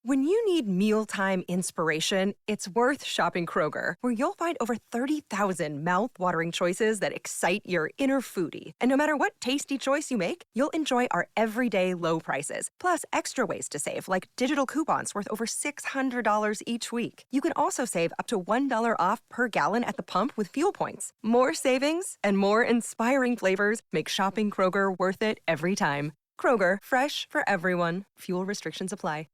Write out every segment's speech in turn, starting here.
When you need mealtime inspiration, it's worth shopping Kroger, where you'll find over 30,000 mouth-watering choices that excite your inner foodie. And no matter what tasty choice you make, you'll enjoy our everyday low prices, plus extra ways to save, like digital coupons worth over $600 each week. You can also save up to $1 off per gallon at the pump with fuel points. More savings and more inspiring flavors make shopping Kroger worth it every time. Kroger, fresh for everyone. Fuel restrictions apply.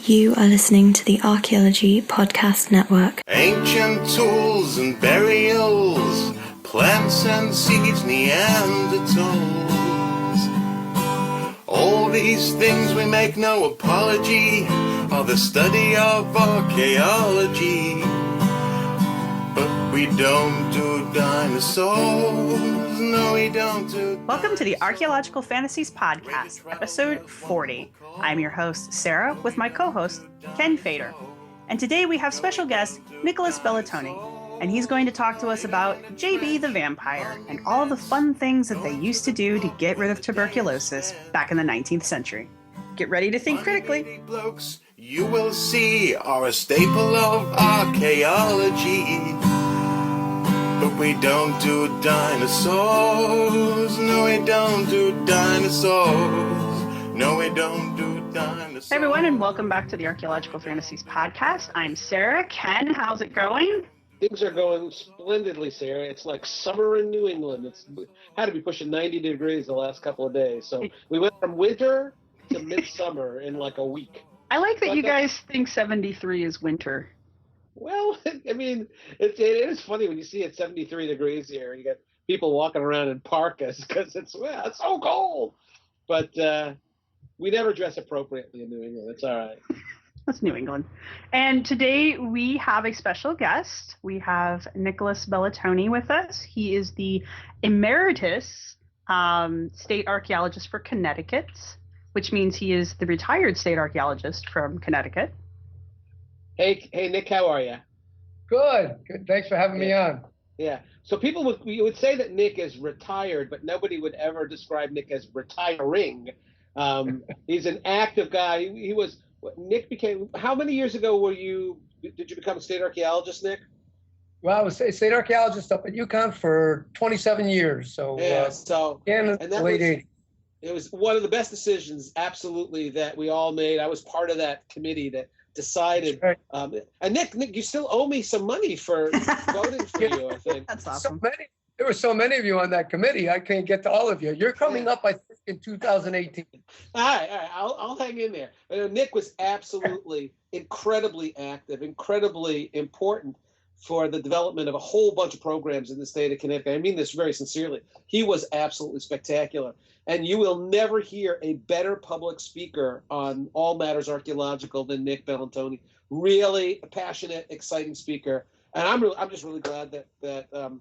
You are listening to the Archaeology Podcast Network. Ancient tools and burials, plants and seeds, Neanderthals. All these things we make no apology are the study of archaeology. But we don't do dinosaurs. No, we don't do. Welcome to the Archaeological Fantasies Podcast, episode 40. I'm your host, Sarah, with my co-host, Ken Fader. And today we have special guest, Nicholas Bellantoni, and he's going to talk to us about JB the vampire and all the fun things that they used to do to get rid of tuberculosis back in the 19th century. Get ready to think critically. Blokes you will see are a staple of archaeology. But we don't do dinosaurs. No, we don't do dinosaurs. No, we don't do dinosaurs. Hey everyone, and welcome back to the Archaeological Fantasies Podcast. I'm Sarah. Ken, how's it going? Things are going splendidly, Sarah. It's like summer in New England. It's had to be pushing 90 degrees the last couple of days. So we went from winter to midsummer in like a week. I like that you guys think 73 is winter. Well, I mean, it is funny when you see it 73 degrees here and you got people walking around in parkas because it's so cold. But we never dress appropriately in New England. It's all right. That's New England. And today we have a special guest. We have Nicholas Bellantoni with us. He is the emeritus state archaeologist for Connecticut, which means he is the retired state archaeologist from Connecticut. Hey, Nick, how are you? Good. Thanks for having me on. Yeah. So people would say that Nick is retired, but nobody would ever describe Nick as retiring. He's an active guy. Nick became. How many years ago did you become a state archaeologist, Nick? Well, I was a state archaeologist up at UConn for 27 years. So yeah. In the late 80s. It was one of the best decisions, absolutely, that we all made. I was part of that committee that decided. Right. And Nick, you still owe me some money for voting for you, I think. That's awesome. There were so many of you on that committee. I can't get to all of you. You're coming up, I think, in 2018. All right. I'll hang in there. Nick was absolutely incredibly active, incredibly important for the development of a whole bunch of programs in the state of Connecticut. I mean this very sincerely. He was absolutely spectacular. And you will never hear a better public speaker on all matters archaeological than Nick Bellantoni. Really passionate, exciting speaker. And I'm just really glad that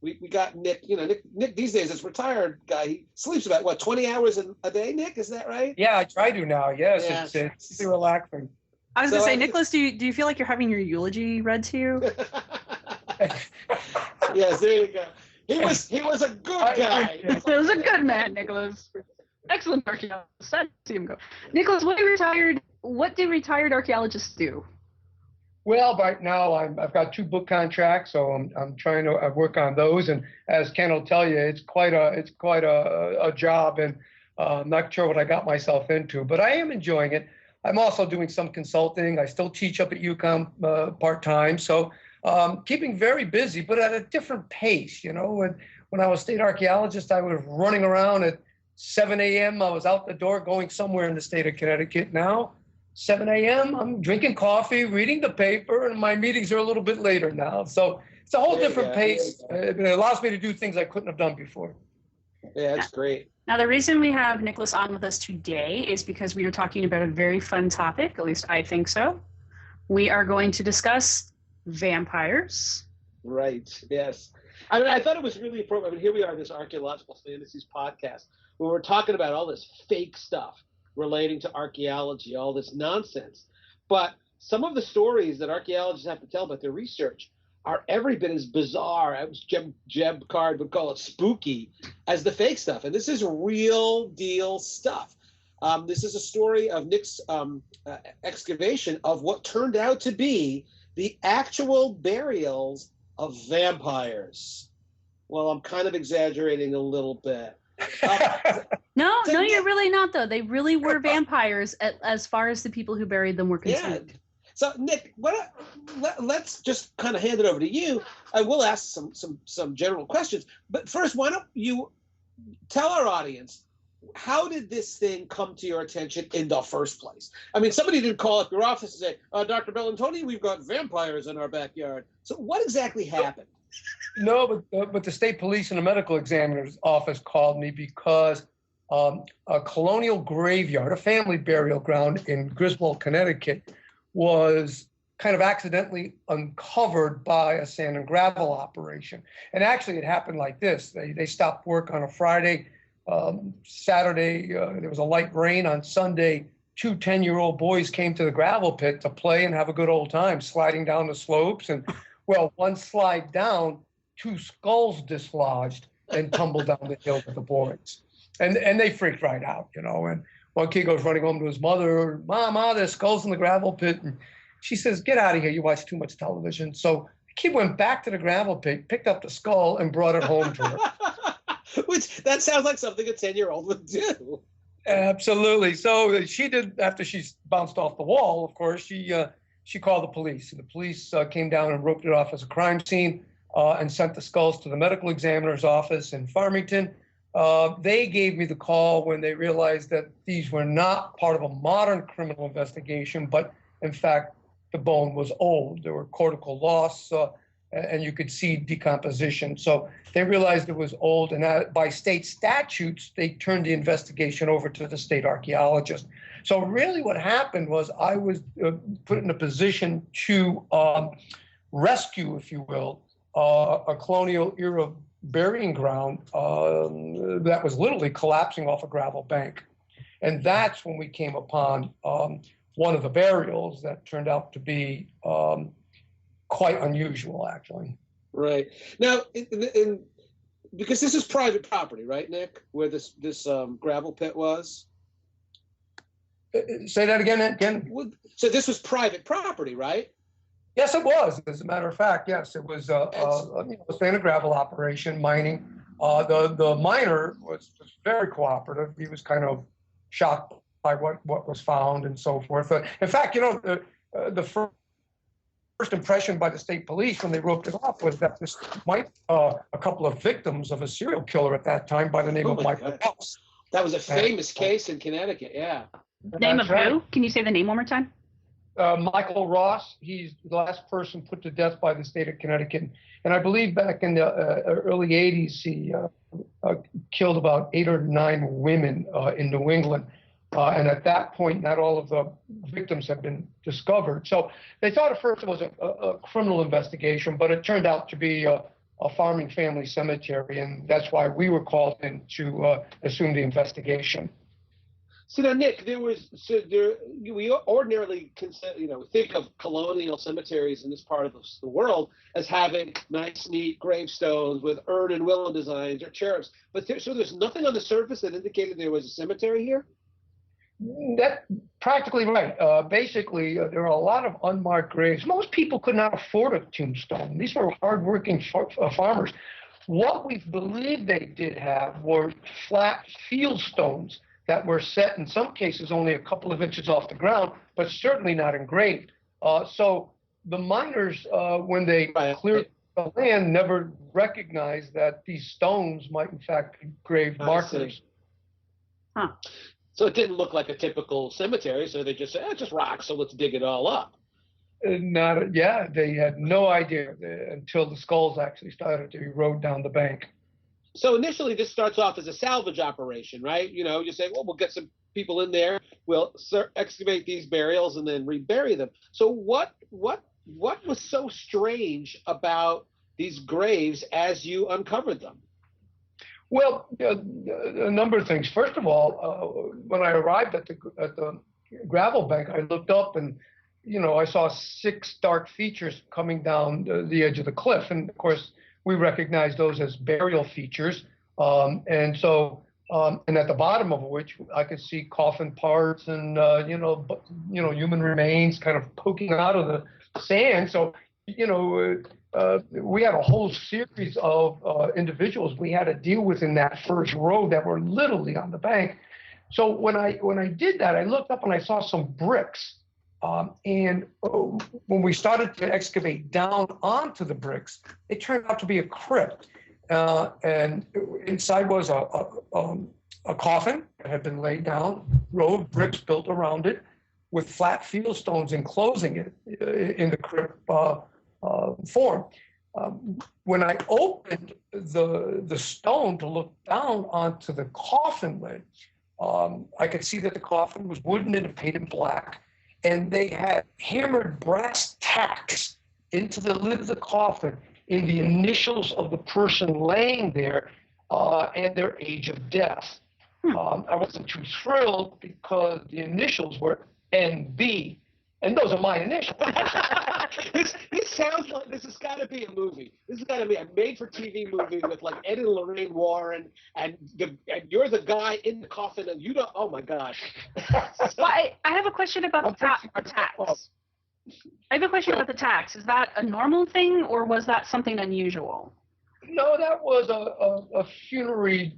we got Nick. You know, Nick these days is a retired guy. He sleeps about 20 hours a day. Nick, is that right? Yeah, I try to now. Yes, yeah. It's relaxing. I was going to say, Nicholas, do you feel like you're having your eulogy read to you? Yes, there you go. He was a good guy. He was a good man, Nicholas. Excellent archaeologist. Sad to see him go. Nicholas, what do retired archaeologists do? Well, right now I've got 2 book contracts, so I'm trying to work on those. And as Ken will tell you, it's quite a job, and I'm not sure what I got myself into, but I am enjoying it. I'm also doing some consulting. I still teach up at UConn part-time, so keeping very busy, but at a different pace. You know, when I was state archaeologist, I was running around at 7 a.m. I was out the door going somewhere in the state of Connecticut. Now, 7 a.m., I'm drinking coffee, reading the paper, and my meetings are a little bit later now. So it's a whole different pace. It allows me to do things I couldn't have done before. Yeah, that's great. Now, the reason we have Nicholas on with us today is because we are talking about a very fun topic, at least I think so. We are going to discuss vampires. Right, yes. I mean, I thought it was really appropriate. I mean, here we are, this Archaeological Fantasies podcast, where we're talking about all this fake stuff relating to archaeology, all this nonsense. But some of the stories that archaeologists have to tell about their research are every bit as bizarre, as Jeb Card would call it, spooky, as the fake stuff. And this is real deal stuff. This is a story of Nick's excavation of what turned out to be the actual burials of vampires. Well, I'm kind of exaggerating a little bit. No, you're really not, though. They really were vampires as far as the people who buried them were concerned. Yeah. So, Nick, let's just kind of hand it over to you. I will ask some general questions. But first, why don't you tell our audience, how did this thing come to your attention in the first place? I mean, somebody didn't call up your office and say, Dr. Bellantoni, we've got vampires in our backyard. So what exactly happened? No, but the state police and the medical examiner's office called me because a colonial graveyard, a family burial ground in Griswold, Connecticut, was kind of accidentally uncovered by a sand and gravel operation. And actually, it happened like this. They stopped work on a Friday. Saturday, there was a light rain. On Sunday, 2 10-year-old boys came to the gravel pit to play and have a good old time, sliding down the slopes. And, well, one slide down, 2 skulls dislodged and tumbled down the hill with the boys. And they freaked right out, you know. And one kid goes running home to his mother, Mama, there's skulls in the gravel pit. And she says, get out of here, you watch too much television. So the kid went back to the gravel pit, picked up the skull, and brought it home to her. Which, that sounds like something a 10-year-old would do. Absolutely. So she did, after she bounced off the wall, of course, she called the police. And the police came down and roped it off as a crime scene and sent the skulls to the medical examiner's office in Farmington. They gave me the call when they realized that these were not part of a modern criminal investigation, but in fact, the bone was old. There were cortical loss, and you could see decomposition. So they realized it was old, and by state statutes, they turned the investigation over to the state archaeologist. So really what happened was I was put in a position to rescue, if you will, a colonial era burying ground that was literally collapsing off a gravel bank. And that's when we came upon one of the burials that turned out to be quite unusual, actually. Right. Now, because this is private property, right, Nick, where this gravel pit was? Say that again. So this was private property, right? Yes, it was. As a matter of fact, yes, it was a sand and gravel operation, mining. The miner was very cooperative. He was kind of shocked by what was found and so forth. In fact, you know, the first impression by the state police when they roped it off was that this might a couple of victims of a serial killer at that time by the name of Michael Ross. That was a famous case in Connecticut, yeah. Name of who? Can you say the name one more time? Michael Ross. He's the last person put to death by the state of Connecticut. And I believe back in the early 80s, he killed about 8 or 9 women in New England. And at that point, not all of the victims had been discovered. So they thought at first it was a criminal investigation, but it turned out to be a farming family cemetery. And that's why we were called in to assume the investigation. So now, Nick, we ordinarily think of colonial cemeteries in this part of the world as having nice, neat gravestones with urn and willow designs or cherubs. But there's nothing on the surface that indicated there was a cemetery here? That's practically right. Basically, there are a lot of unmarked graves. Most people could not afford a tombstone. These were hardworking farmers. What we believe they did have were flat field stones that were set, in some cases, only a couple of inches off the ground, but certainly not engraved. So the miners, when they cleared the land, never recognized that these stones might, in fact, be grave markers. Huh. So it didn't look like a typical cemetery, so they just said, it's just rocks, so let's dig it all up. They had no idea until the skulls actually started to erode down the bank. So initially, this starts off as a salvage operation, right? You know, you say, well, we'll get some people in there, we'll excavate these burials, and then rebury them. So what was so strange about these graves as you uncovered them? Well, a number of things. First of all, when I arrived at the gravel bank, I looked up and, you know, I saw 6 dark features coming down the edge of the cliff. And of course, we recognize those as burial features. And so and at the bottom of which I could see coffin parts and human remains kind of poking out of the sand. So we had a whole series of individuals we had to deal with in that first row that were literally on the bank. So when I did that, I looked up and I saw some bricks. And when we started to excavate down onto the bricks, it turned out to be a crypt. And inside was a coffin that had been laid down, row of bricks built around it, with flat field stones enclosing it in the crypt form. When I opened the stone to look down onto the coffin lid, I could see that the coffin was wooden and painted black, and they had hammered brass tacks into the lid of the coffin in the initials of the person laying there and their age of death. I wasn't too thrilled because the initials were NB, and those are my initials. This sounds like this has got to be a movie. This has got to be a made-for-TV movie with like Ed and Lorraine Warren, and you're the guy in the coffin, and you don't. Oh my gosh! Well, I have a question about the tax. I have a question about the tax. Is that a normal thing, or was that something unusual? No, that was a funerary,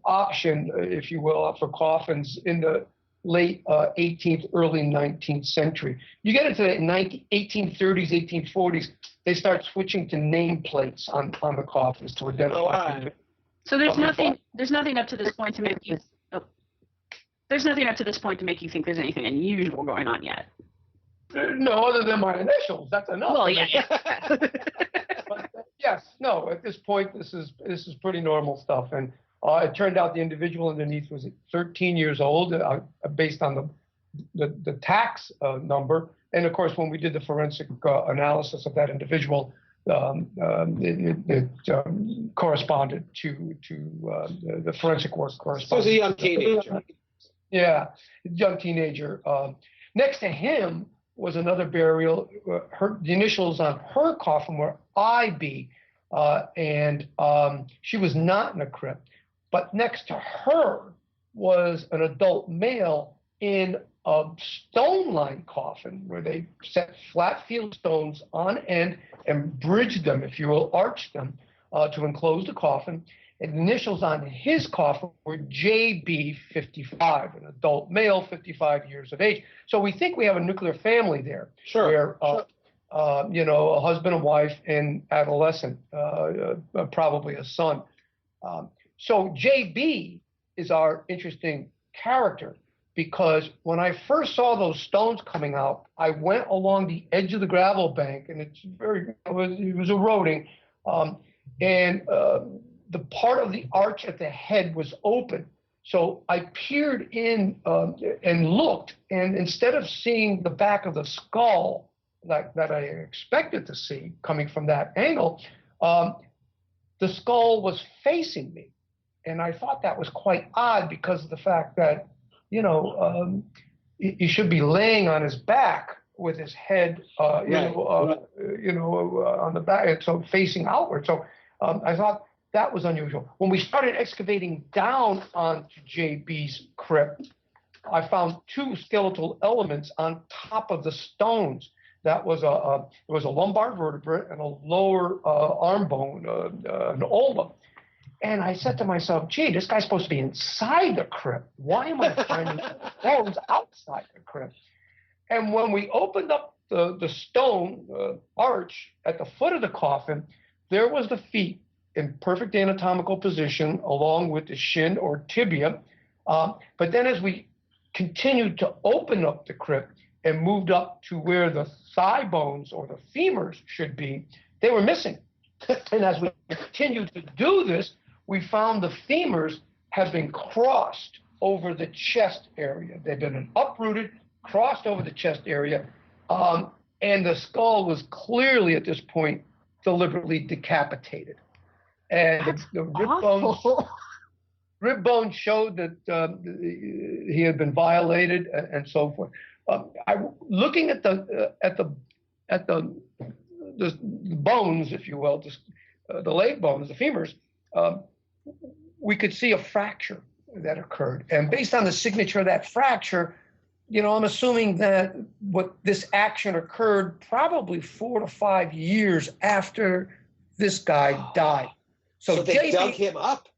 option, if you will, for coffins in the late 18th, early 19th century. You get into the 1830s, 1840s, they start switching to nameplates on the coffins to identify. So there's nothing up to this point to make you. There's nothing up to this point to make you think there's anything unusual going on yet. No, other than my initials. That's enough. Well, yeah. But, yes, no. At this point, this is pretty normal stuff, and it turned out the individual underneath was 13 years old, based on the tax number, and of course, when we did the forensic analysis of that individual, it corresponded to the forensic work corresponded. So it was a young teenager. Yeah, young teenager. Next to him was another burial. The initials on her coffin were IB, and she was not in a crypt. But next to her was an adult male in a stone-lined coffin where they set flat field stones on end and bridged them, if you will, arched them to enclose the coffin. And the initials on his coffin were JB55, an adult male, 55 years of age. So we think we have a nuclear family there. Sure. Where, a husband and wife and adolescent, probably a son. So JB is our interesting character because when I first saw those stones coming out, I went along the edge of the gravel bank, and it was eroding, and the part of the arch at the head was open. So I peered in and looked, and instead of seeing the back of the skull that I expected to see coming from that angle, the skull was facing me. And I thought that was quite odd because of the fact that, he should be laying on his back with his head, on the back, and so facing outward. So I thought that was unusual. When we started excavating down onto JB's crypt, I found two skeletal elements on top of the stones. That was it was a lumbar vertebrae and a lower arm bone, an ulna. And I said to myself, gee, this guy's supposed to be inside the crypt. Why am I finding bones outside the crypt? And when we opened up the stone arch at the foot of the coffin, there was the feet in perfect anatomical position along with the shin or tibia. But then as we continued to open up the crypt and moved up to where the thigh bones or the femurs should be, they were missing. And as we continued to do this, we found the femurs had been crossed over the chest area. They'd been uprooted, crossed over the chest area, and the skull was clearly at this point deliberately decapitated. And the rib bones showed that he had been violated and so forth. Looking at the bones, if you will, the leg bones, the femurs, we could see a fracture that occurred. And based on the signature of that fracture, I'm assuming that this action occurred probably 4 to 5 years after this guy died. So they dug him up?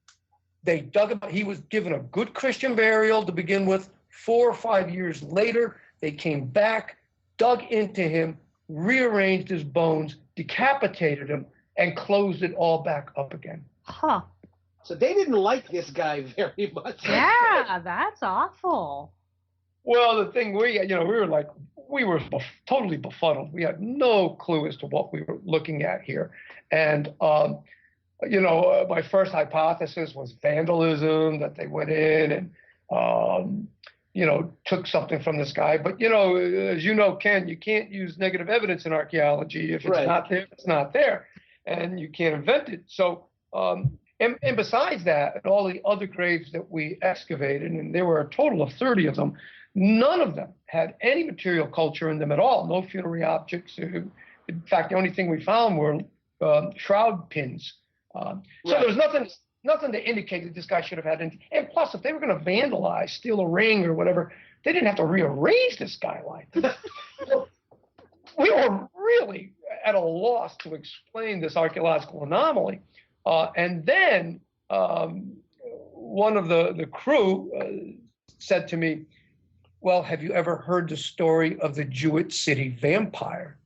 They dug him up. He was given a good Christian burial to begin with. 4 or 5 years later, they came back, dug into him, rearranged his bones, decapitated him, and closed it all back up again. Huh. So they didn't like this guy very much. Yeah, that's awful. Well, the thing we were totally befuddled. We had no clue as to what we were looking at here. And, my first hypothesis was vandalism, that they went in and, took something from this guy. But, as you know, Ken, you can't use negative evidence in archaeology. If it's not there, it's not there. And you can't invent it. So, and besides that, and all the other graves that we excavated, and there were a total of 30 of them, none of them had any material culture in them at all, no funerary objects. In fact, the only thing we found were shroud pins. So there was nothing to indicate that this guy should have had anything. And plus, if they were going to vandalize, steal a ring or whatever, they didn't have to rearrange this guy like that. So we were really at a loss to explain this archaeological anomaly. And then one of the crew said to me, well, have you ever heard the story of the Jewett City vampire?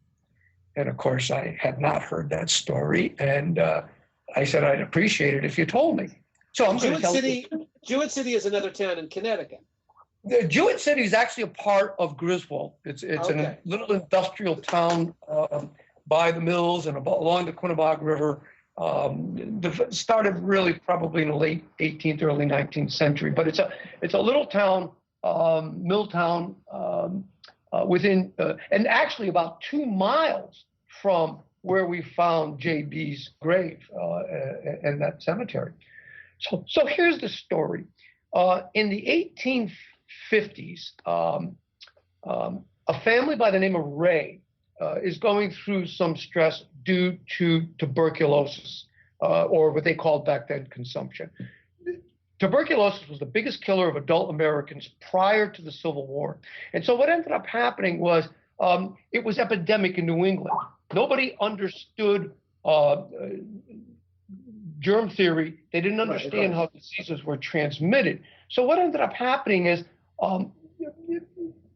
And of course, I had not heard that story. And I said, I'd appreciate it if you told me. So I'm going to tell you. Jewett City is another town in Connecticut. The Jewett City is actually a part of Griswold. It's a little industrial town by the mills and along the Quinnebog River. Started really probably in the late 18th, early 19th century. But it's a little town. Mill town within, and actually about 2 miles from where we found JB's grave in that cemetery. So here's the story. In the 1850s, a family by the name of Ray is going through some stress due to tuberculosis, or what they called back then consumption. Tuberculosis was the biggest killer of adult Americans prior to the Civil War. And so what ended up happening was it was epidemic in New England. Nobody understood germ theory. They didn't understand how diseases were transmitted. So what ended up happening is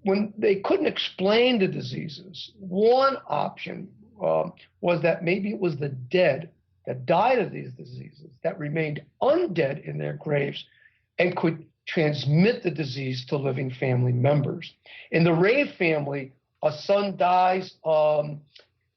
when they couldn't explain the diseases, one option was that maybe it was the dead that died of these diseases that remained undead in their graves and could transmit the disease to living family members. In the Ray family, a son dies in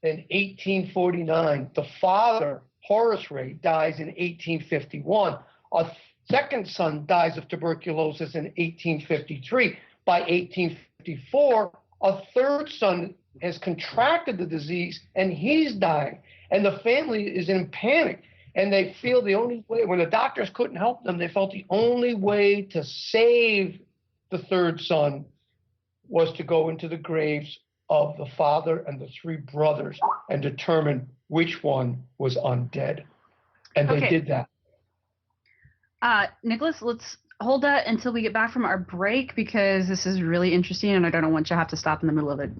1849. The father, Horace Ray, dies in 1851. A second son dies of tuberculosis in 1853. By 1854, a third son has contracted the disease and he's dying. And the family is in panic. And they feel the only way, when the doctors couldn't help them, they felt the only way to save the third son was to go into the graves of the father and the 3 brothers and determine which one was undead. And they did that. Nicholas, let's hold that until we get back from our break, because this is really interesting and I don't want you to have to stop in the middle of it.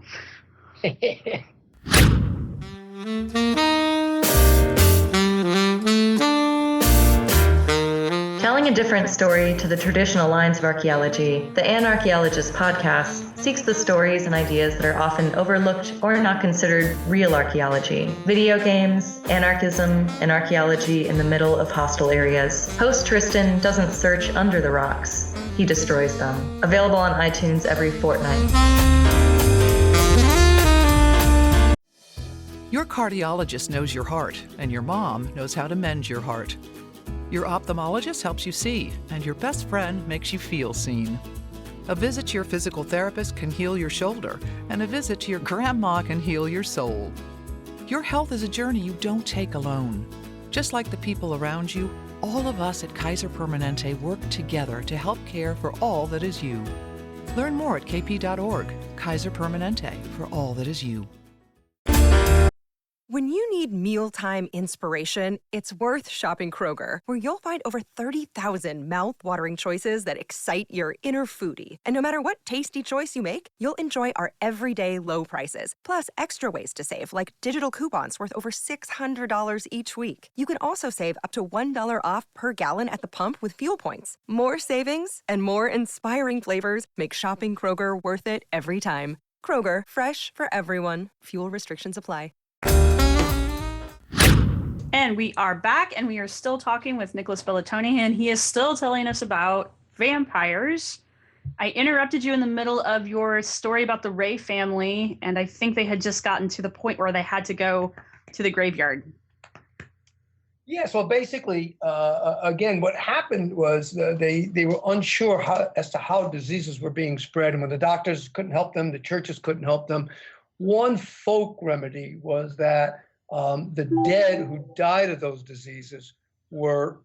Telling a different story to the traditional lines of archaeology, the Archaeologist podcast seeks the stories and ideas that are often overlooked or not considered real archaeology. Video games, anarchism, and archaeology in the middle of hostile areas. Host Tristan doesn't search under the rocks. He destroys them. Available on iTunes every fortnight. Your cardiologist knows your heart, and your mom knows how to mend your heart. Your ophthalmologist helps you see, and your best friend makes you feel seen. A visit to your physical therapist can heal your shoulder, and a visit to your grandma can heal your soul. Your health is a journey you don't take alone. Just like the people around you, all of us at Kaiser Permanente work together to help care for all that is you. Learn more at kp.org. Kaiser Permanente, for all that is you. When you need mealtime inspiration, it's worth shopping Kroger, where you'll find over 30,000 mouth-watering choices that excite your inner foodie. And no matter what tasty choice you make, you'll enjoy our everyday low prices, plus extra ways to save, like digital coupons worth over $600 each week. You can also save up to $1 off per gallon at the pump with fuel points. More savings and more inspiring flavors make shopping Kroger worth it every time. Kroger, fresh for everyone. Fuel restrictions apply. And we are back, and we are still talking with Nicholas Bellantoni, and he is still telling us about vampires. I interrupted you in the middle of your story about the Ray family, and I think they had just gotten to the point where they had to go to the graveyard. Yeah, so basically, again, what happened was they were unsure as to how diseases were being spread. And when the doctors couldn't help them, the churches couldn't help them. One folk remedy was that the dead who died of those diseases were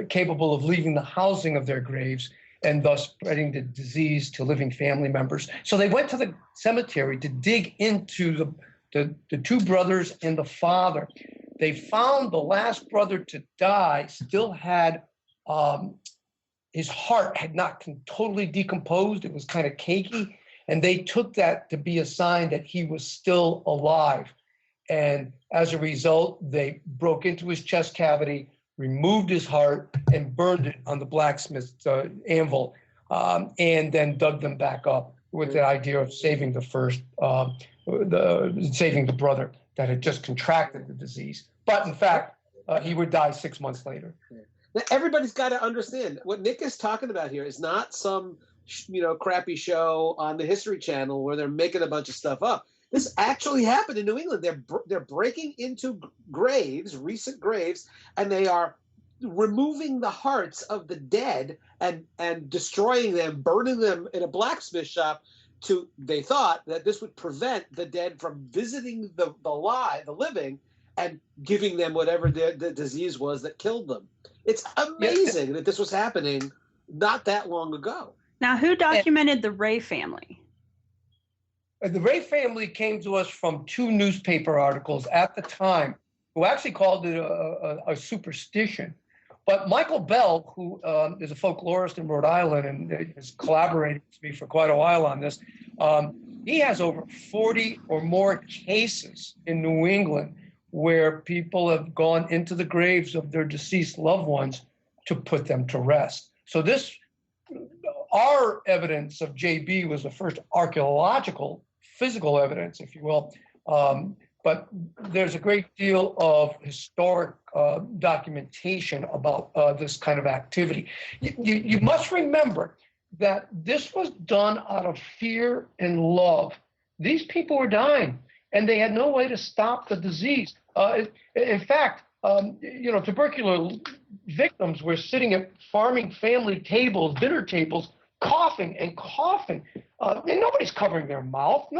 capable of leaving the housing of their graves and thus spreading the disease to living family members. So they went to the cemetery to dig into the two brothers and the father. They found the last brother to die still had, his heart had not totally decomposed. It was kind of cakey. And they took that to be a sign that he was still alive. And as a result, they broke into his chest cavity, removed his heart, and burned it on the blacksmith's anvil, and then dug them back up with the idea of saving the first, saving the brother that had just contracted the disease. But in fact, he would die 6 months later. Now, everybody's got to understand what Nick is talking about here is not some, crappy show on the History Channel where they're making a bunch of stuff up. This actually happened in New England. They're breaking into graves, recent graves, and they are removing the hearts of the dead and destroying them, burning them in a blacksmith shop. They thought that this would prevent the dead from visiting the living and giving them whatever the disease was that killed them. It's amazing that this was happening not that long ago. Now, who documented the Ray family? The Ray family came to us from two newspaper articles at the time, who actually called it a superstition. But Michael Bell, who is a folklorist in Rhode Island and has collaborated with me for quite a while on this, he has over 40 or more cases in New England where people have gone into the graves of their deceased loved ones to put them to rest. So our evidence of JB was the first archaeological, physical evidence, if you will. But there's a great deal of historic documentation about this kind of activity. You must remember that this was done out of fear and love. These people were dying, and they had no way to stop the disease. In fact, tubercular victims were sitting at farming family tables, dinner tables, coughing and coughing. And nobody's covering their mouth. They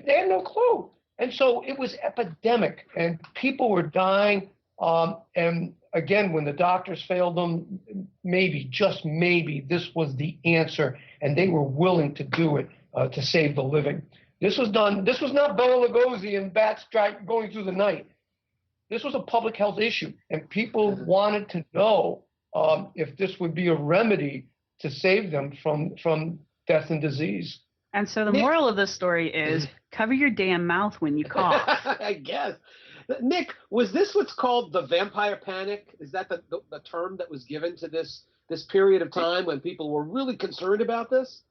had no clue. And so it was epidemic, and people were dying. And again, when the doctors failed them, maybe, just maybe, this was the answer, and they were willing to do it to save the living. This was not Bela Lugosi and bats going through the night. This was a public health issue, and people wanted to know if this would be a remedy to save them from death and disease. And so the moral of this story is cover your damn mouth when you cough. I guess. Nick, was this what's called the vampire panic? Is that the term that was given to this period of time when people were really concerned about this?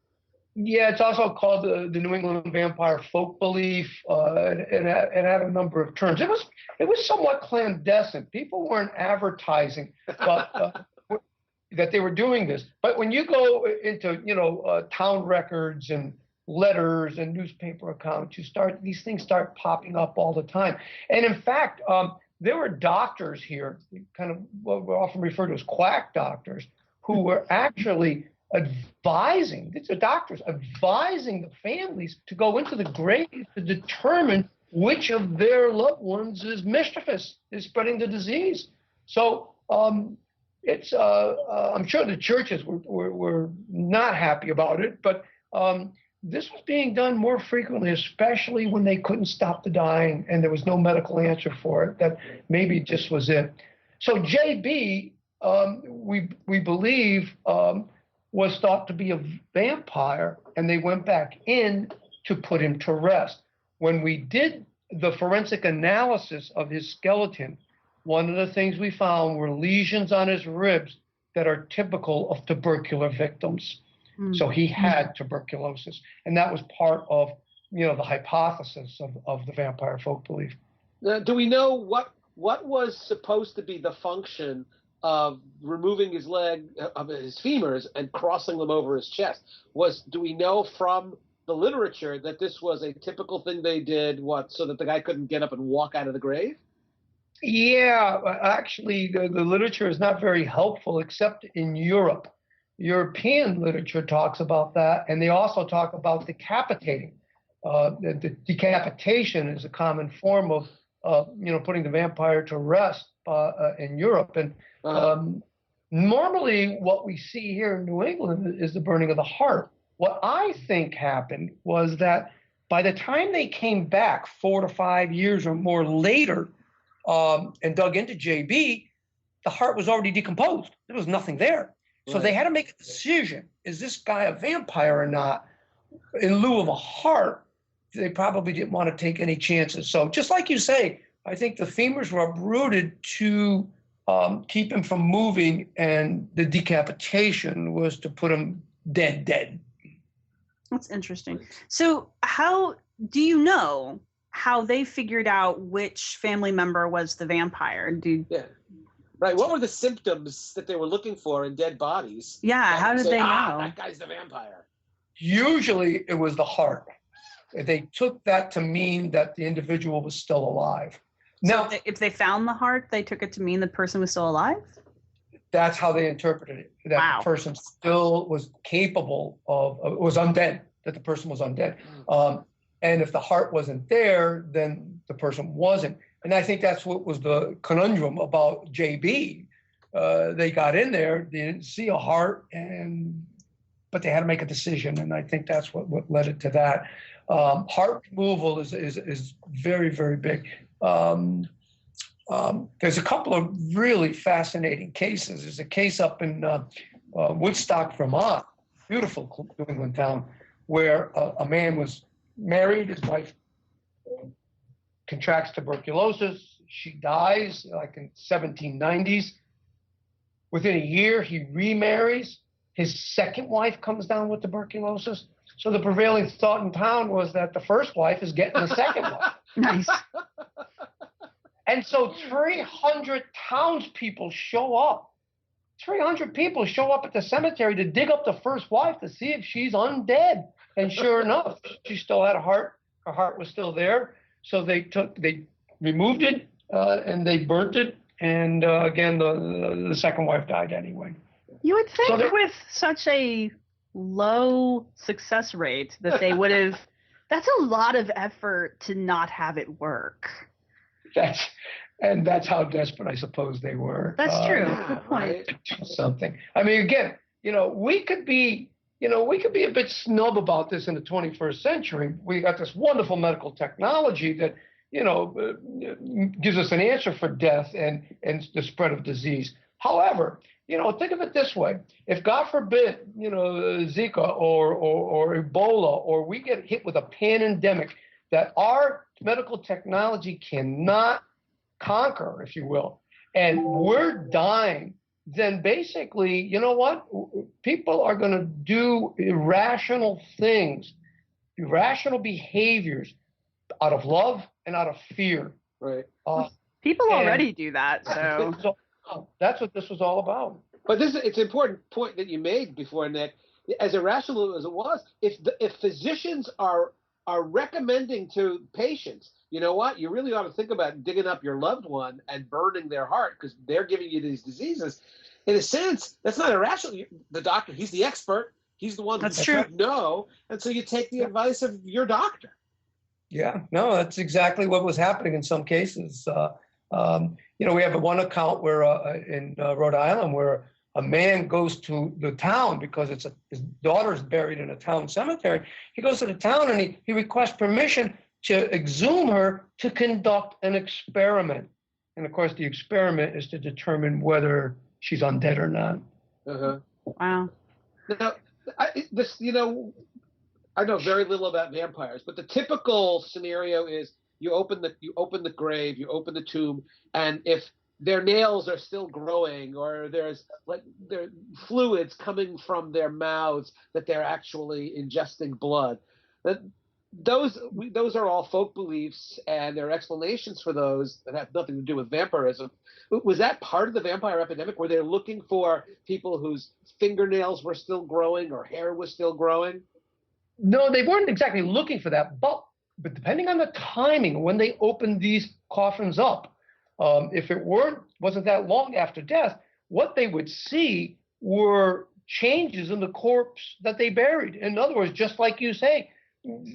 Yeah, it's also called the New England vampire folk belief. It had a number of terms. It was somewhat clandestine. People weren't advertising that they were doing this. But when you go into town records and letters and newspaper accounts, these things start popping up all the time. And in fact, there were doctors here, kind of what we're often referred to as quack doctors, who were actually advising the families to go into the graves to determine which of their loved ones is mischievous, is spreading the disease. So it's I'm sure the churches were not happy about it, but this was being done more frequently, especially when they couldn't stop the dying and there was no medical answer for it, that maybe just was it. So JB, we believe, was thought to be a vampire, and they went back in to put him to rest. When we did the forensic analysis of his skeleton, one of the things we found were lesions on his ribs that are typical of tubercular victims. So he had tuberculosis, and that was part of, the hypothesis of the vampire folk belief. Now, do we know what was supposed to be the function of removing his leg, of his femurs, and crossing them over his chest? Do we know from the literature that this was a typical thing they did, so that the guy couldn't get up and walk out of the grave? Yeah, actually, the literature is not very helpful, except in Europe. European literature talks about that, and they also talk about decapitating. The decapitation is a common form of, putting the vampire to rest in Europe. And normally, what we see here in New England is the burning of the heart. What I think happened was that by the time they came back 4 to 5 years or more later and dug into JB, the heart was already decomposed. There was nothing there. So they had to make a decision. Is this guy a vampire or not? In lieu of a heart, they probably didn't want to take any chances. So just like you say, I think the femurs were uprooted to keep him from moving, and the decapitation was to put him dead. That's interesting. So how do you know how they figured out which family member was the vampire? Yeah. Right. What were the symptoms that they were looking for in dead bodies? Yeah. How did they know? That guy's the vampire. Usually it was the heart. They took that to mean that the individual was still alive. Now, so if they found the heart, they took it to mean the person was still alive? That's how they interpreted it. That the person still was capable of, was undead, that the person was undead. And if the heart wasn't there, then the person wasn't. And I think that's what was the conundrum about JB. They got in there, they didn't see a heart, but they had to make a decision. And I think that's what led it to that. Heart removal is very, very big. There's a couple of really fascinating cases. There's a case up in Woodstock, Vermont, beautiful New England town, where a man was married, his wife contracts tuberculosis, she dies like in 1790s. Within a year, he remarries. His second wife comes down with tuberculosis. So the prevailing thought in town was that the first wife is getting the second wife. Nice. And so 300 townspeople show up. 300 people show up at the cemetery to dig up the first wife to see if she's undead. And sure enough, she still had a heart. Her heart was still there. So they removed it and they burnt it. And again, the second wife died anyway. You would think with such a low success rate that they would have, that's a lot of effort to not have it work. That's how desperate I suppose they were. That's true. Good point. To do something. I mean, again, we could be a bit snub about this in the 21st century. We got this wonderful medical technology that, gives us an answer for death and the spread of disease. However, think of it this way. If God forbid, Zika or Ebola, or we get hit with a pandemic that our medical technology cannot conquer, if you will, and we're dying, then basically, you know what? People are going to do irrational things, irrational behaviors out of love and out of fear. Right. People already do that. So that's what this was all about. But it's an important point that you made before, Nick. As irrational as it was, if physicians are recommending to patients, you know what, you really ought to think about digging up your loved one and burning their heart because they're giving you these diseases. In a sense, that's not irrational. The doctor, he's the expert. He's the one who should know. And so you take the advice of your doctor. Yeah, no, that's exactly what was happening in some cases. We have one account where in Rhode Island where a man goes to the town because his daughter's buried in a town cemetery. He goes to the town and he requests permission to exhume her to conduct an experiment. And of course, the experiment is to determine whether she's undead or not. Uh-huh. Wow. Now, I know very little about vampires, but the typical scenario is you open the grave, you open the tomb, and if their nails are still growing or there's there fluids coming from their mouths that they're actually ingesting blood. Those are all folk beliefs, and there are explanations for those that have nothing to do with vampirism. Was that part of the vampire epidemic? Were they looking for people whose fingernails were still growing or hair was still growing? No, they weren't exactly looking for that, but depending on the timing when they opened these coffins up, if it wasn't that long after death, what they would see were changes in the corpse that they buried. In other words, just like you say,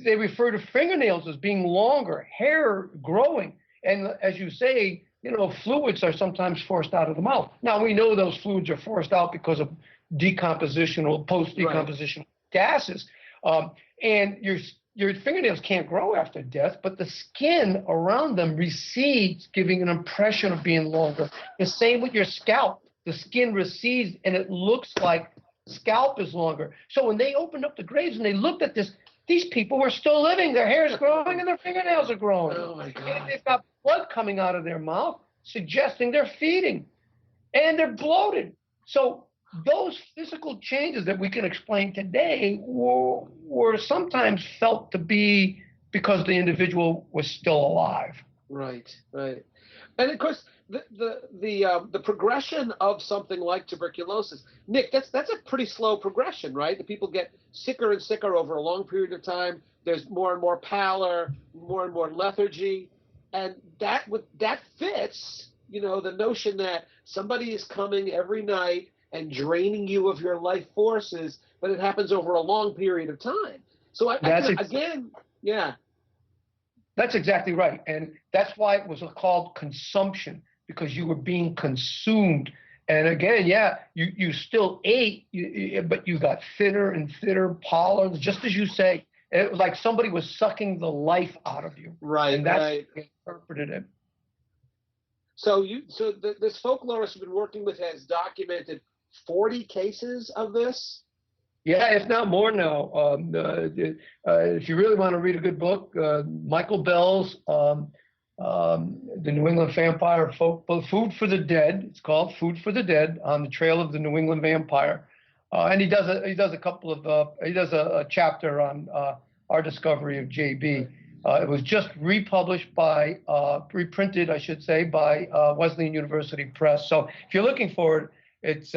they refer to fingernails as being longer, hair growing, and as you say, fluids are sometimes forced out of the mouth. Now we know those fluids are forced out because of decomposition or post-decomposition gases, and your fingernails can't grow after death, but the skin around them recedes, giving an impression of being longer. The same with your scalp. The skin recedes, and it looks like scalp is longer. So when they opened up the graves and they looked at this, these people were still living. Their hair is growing and their fingernails are growing. Oh, my God. And they've got blood coming out of their mouth, suggesting they're feeding. And they're bloated. So those physical changes that we can explain today were sometimes felt to be because the individual was still alive. Right. And of course, the progression of something like tuberculosis, Nick, that's a pretty slow progression, right? The people get sicker and sicker over a long period of time. There's more and more pallor, more and more lethargy, and that fits, the notion that somebody is coming every night and draining you of your life forces, but it happens over a long period of time. So That's exactly right. And that's why it was called consumption, because you were being consumed. And again, you still ate, but you got thinner and thinner, pallor, just as you say. It was like somebody was sucking the life out of you. Right, and that's right. how they interpreted it. So this folklorist we've been working with has documented 40 cases of this? Yeah, if not more now. If you really want to read a good book, Michael Bell's The New England Vampire Folk Book, Food for the Dead. It's called Food for the Dead, on the trail of the New England Vampire. And he does a chapter on our discovery of JB. It was just reprinted, I should say, by Wesleyan University Press. So if you're looking for it, it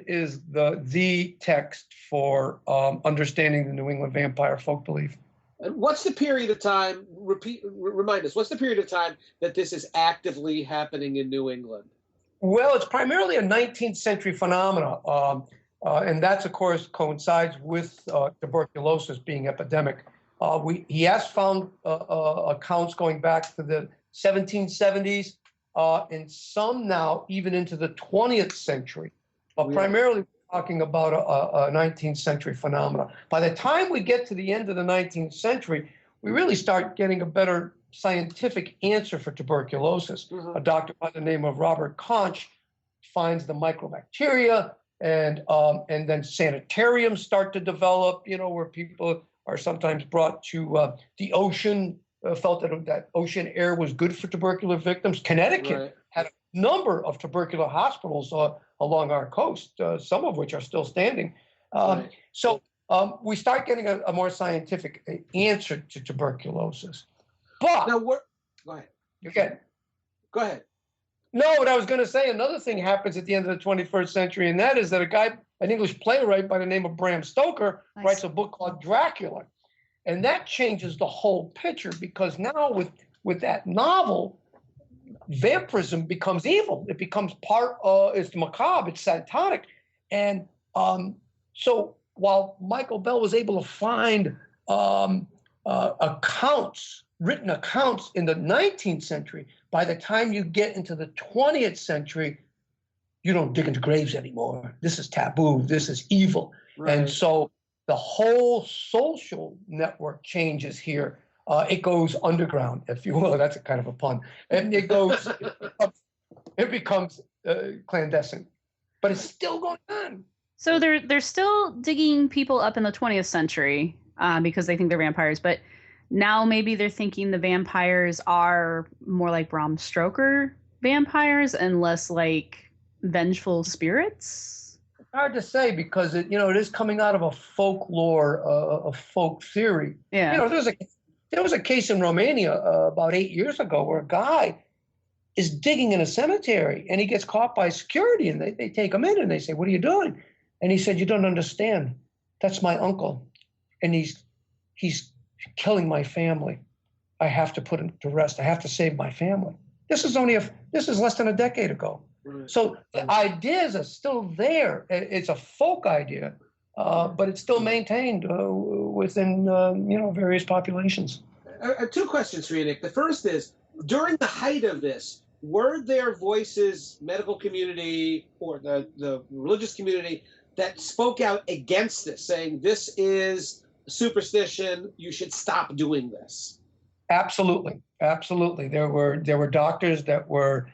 is the text for understanding the New England vampire folk belief. And what's the period of time? Remind us. What's the period of time that this is actively happening in New England? Well, it's primarily a 19th century phenomena, and that's of course coincides with tuberculosis being epidemic. He has found accounts going back to the 1770s, and some now even into the 20th century. But primarily talking about a 19th century phenomena. By the time we get to the end of the 19th century, we really start getting a better scientific answer for tuberculosis. A doctor by the name of Robert Koch finds the microbacteria, and then sanitariums start to develop, where people are sometimes brought to the ocean, felt that ocean air was good for tubercular victims. Connecticut had a number of tubercular hospitals along our coast, some of which are still standing. So we start getting a more scientific answer to tuberculosis. But now, go ahead. Okay. Go ahead. No, what I was going to say, another thing happens at the end of the 21st century, and that is that an English playwright by the name of Bram Stoker writes a book called Dracula. And that changes the whole picture, because now with that novel, vampirism becomes evil. It becomes it's macabre, it's satanic. And so while Michael Bell was able to find written accounts in the 19th century, by the time you get into the 20th century, you don't dig into graves anymore. This is taboo. This is evil. Right. And so the whole social network changes here. It goes underground, if you will. That's a kind of a pun. And it becomes clandestine, but it's still going on. So they're still digging people up in the 20th century because they think they're vampires, but now maybe they're thinking the vampires are more like Bram Stoker vampires and less like vengeful spirits. Hard to say because it is coming out of a folklore, a folk theory. Yeah. There was a case in Romania about 8 years ago where a guy is digging in a cemetery and he gets caught by security and they take him in and they say, "What are you doing?" And he said, "You don't understand. That's my uncle. And he's killing my family. I have to put him to rest. I have to save my family." This is less than a decade ago. Right. So the ideas are still there. It's a folk idea, but it's still maintained within various populations. Two questions for you, Nick. The first is, during the height of this, were there voices, medical community or the religious community, that spoke out against this, saying this is superstition, you should stop doing this? Absolutely. There were doctors that were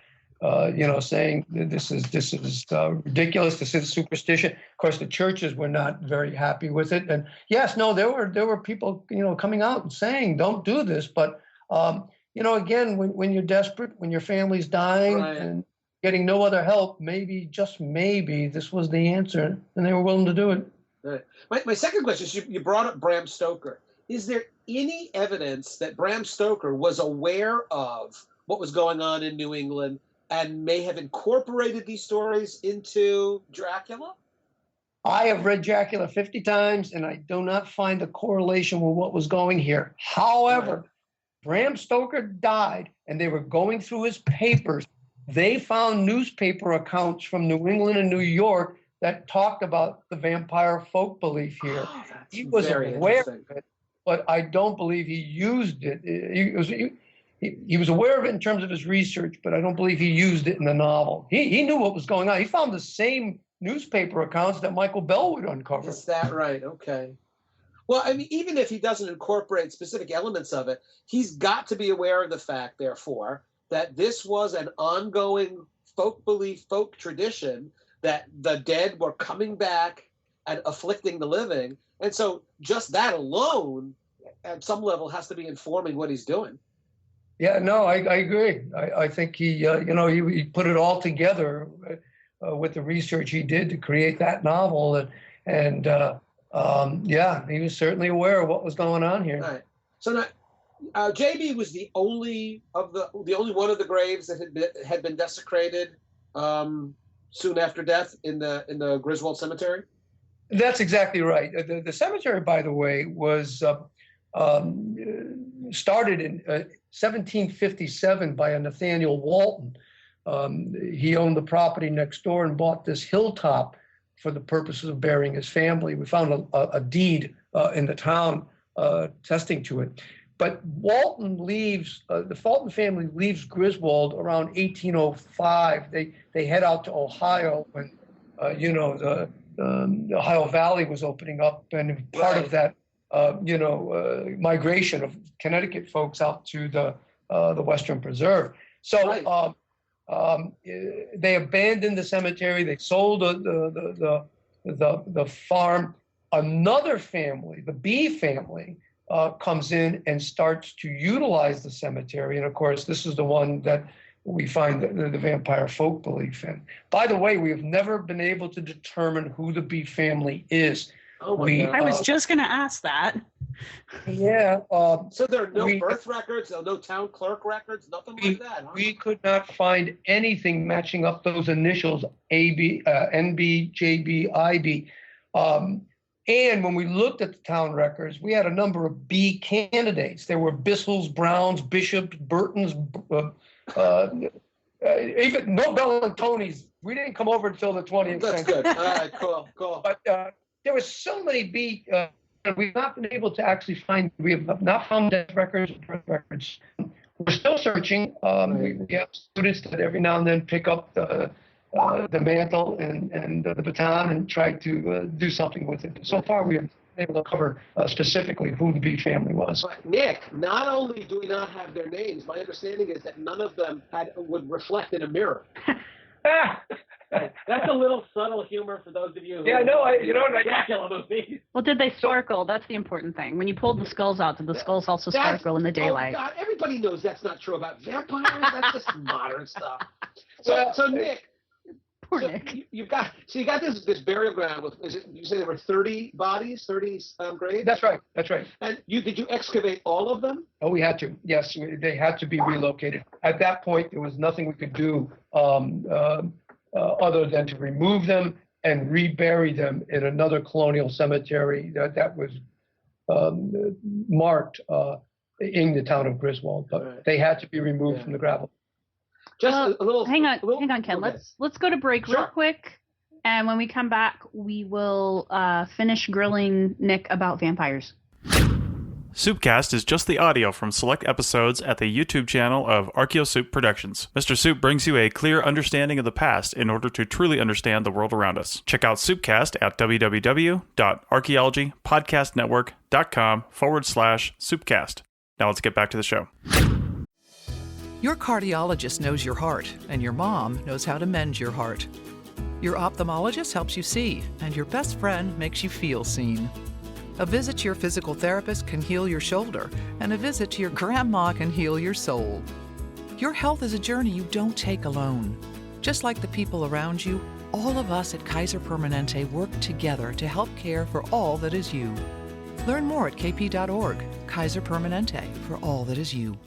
saying this is ridiculous, this is superstition. Of course, the churches were not very happy with it. And yes, no, there were people coming out and saying don't do this. But again, when you're desperate, when your family's dying, right, and getting no other help, maybe, just maybe, this was the answer, and they were willing to do it. Right. My second question is, you brought up Bram Stoker. Is there any evidence that Bram Stoker was aware of what was going on in New England and may have incorporated these stories into Dracula? I have read Dracula 50 times, and I do not find a correlation with what was going here. However, right, Bram Stoker died, and they were going through his papers. They found newspaper accounts from New England and New York that talked about the vampire folk belief here. Oh, he was aware of it, but I don't believe he used it. He was aware of it in terms of his research, but I don't believe he used it in the novel. He knew what was going on. He found the same newspaper accounts that Michael Bell would uncover. Is that right? Okay. Well, I mean, even if he doesn't incorporate specific elements of it, he's got to be aware of the fact, therefore, that this was an ongoing folk belief, folk tradition, that the dead were coming back and afflicting the living. And so just that alone, at some level, has to be informing what he's doing. Yeah, no, I agree. I think he put it all together with the research he did to create that novel. And he was certainly aware of what was going on here. Right. So now, JB was the only one of the graves that had been desecrated soon after death in the Griswold Cemetery. That's exactly right. The cemetery, by the way, was started in 1757 by a Nathaniel Walton. He owned the property next door and bought this hilltop for the purposes of burying his family. We found a deed in the town attesting to it. But Walton leaves, the Fulton family leaves Griswold around 1805. They head out to Ohio when, the Ohio Valley was opening up, and part of that, migration of Connecticut folks out to the Western Preserve. So they abandoned the cemetery. They sold the farm. Another family, the B family, comes in and starts to utilize the cemetery. And of course, this is the one that we find the vampire folk belief in. By the way, we have never been able to determine who the B family is. Oh my God. I was just going to ask that. Yeah. So there are no birth records, no town clerk records, nothing like that. Huh? We could not find anything matching up those initials, AB, NB, JB, IB. And when we looked at the town records, we had a number of B candidates. There were Bissell's, Browns, Bishops, Burtons, even no Bellantonis. We didn't come over until the 20th century. That's good. All right, cool. But there were so many B. We've not been able to actually find. We have not found death records or birth records. We're still searching. We have students that every now and then pick up the mantle and the baton and tried to do something with it. So far, we have been able to cover specifically who the B family was. But Nick, not only do we not have their names, my understanding is that none of them would reflect in a mirror. That's a little subtle humor for those of you who Dracula movies. Well, did they sparkle? That's the important thing. When you pulled the skulls out, did the skulls also sparkle in the daylight? Oh God, everybody knows that's not true about vampires. That's just modern stuff. So Nick. Poor Nick. You got this burial ground with. You say there were 30 bodies, 30 graves. That's right. And did you excavate all of them? Oh, we had to. Yes, they had to be relocated. At that point, there was nothing we could do other than to remove them and rebury them in another colonial cemetery that was marked in the town of Griswold. But they had to be removed from the gravel. Just a little. Hang on, Ken. Let's go to break real quick, and when we come back, we will finish grilling Nick about vampires. Soupcast is just the audio from select episodes at the YouTube channel of Archaeosoup Productions. Mr. Soup brings you a clear understanding of the past in order to truly understand the world around us. Check out Soupcast at www.archaeologypodcastnetwork.com/Soupcast. Now let's get back to the show. Your cardiologist knows your heart, and your mom knows how to mend your heart. Your ophthalmologist helps you see, and your best friend makes you feel seen. A visit to your physical therapist can heal your shoulder, and a visit to your grandma can heal your soul. Your health is a journey you don't take alone. Just like the people around you, all of us at Kaiser Permanente work together to help care for all that is you. Learn more at kp.org. Kaiser Permanente, for all that is you.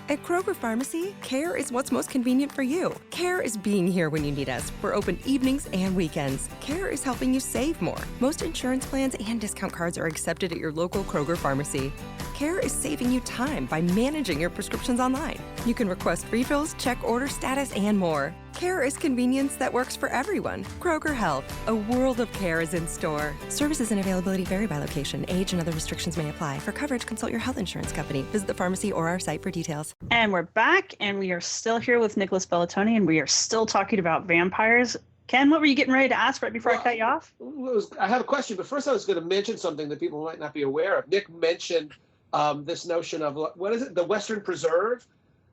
At Kroger Pharmacy, care is what's most convenient for you. Care is being here when you need us. We're open evenings and weekends. Care is helping you save more. Most insurance plans and discount cards are accepted at your local Kroger Pharmacy. Care is saving you time by managing your prescriptions online. You can request refills, check order status, and more. Care is convenience that works for everyone. Kroger Health, a world of care is in store. Services and availability vary by location. Age and other restrictions may apply. For coverage, consult your health insurance company. Visit the pharmacy or our site for details. And we're back, and we are still here with Nicholas Bellantoni, and we are still talking about vampires. Ken, what were you getting ready to ask right before I cut you off? I have a question, but first I was going to mention something that people might not be aware of. Nick mentioned this notion of, what is it, the Western Preserve?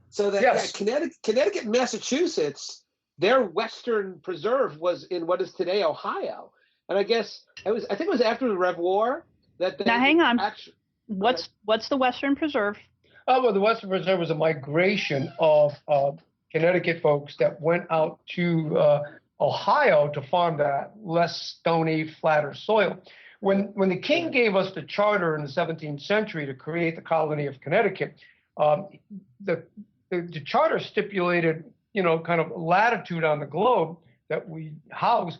So that Connecticut and Massachusetts, their Western Preserve was in what is today Ohio. And I think it was after the Rev War that they... Now, hang on. What's the Western Preserve? Well, the Western Preserve was a migration of Connecticut folks that went out to Ohio to farm that less stony, flatter soil. When the king gave us the charter in the 17th century to create the colony of Connecticut, the charter stipulated, kind of latitude on the globe that we house,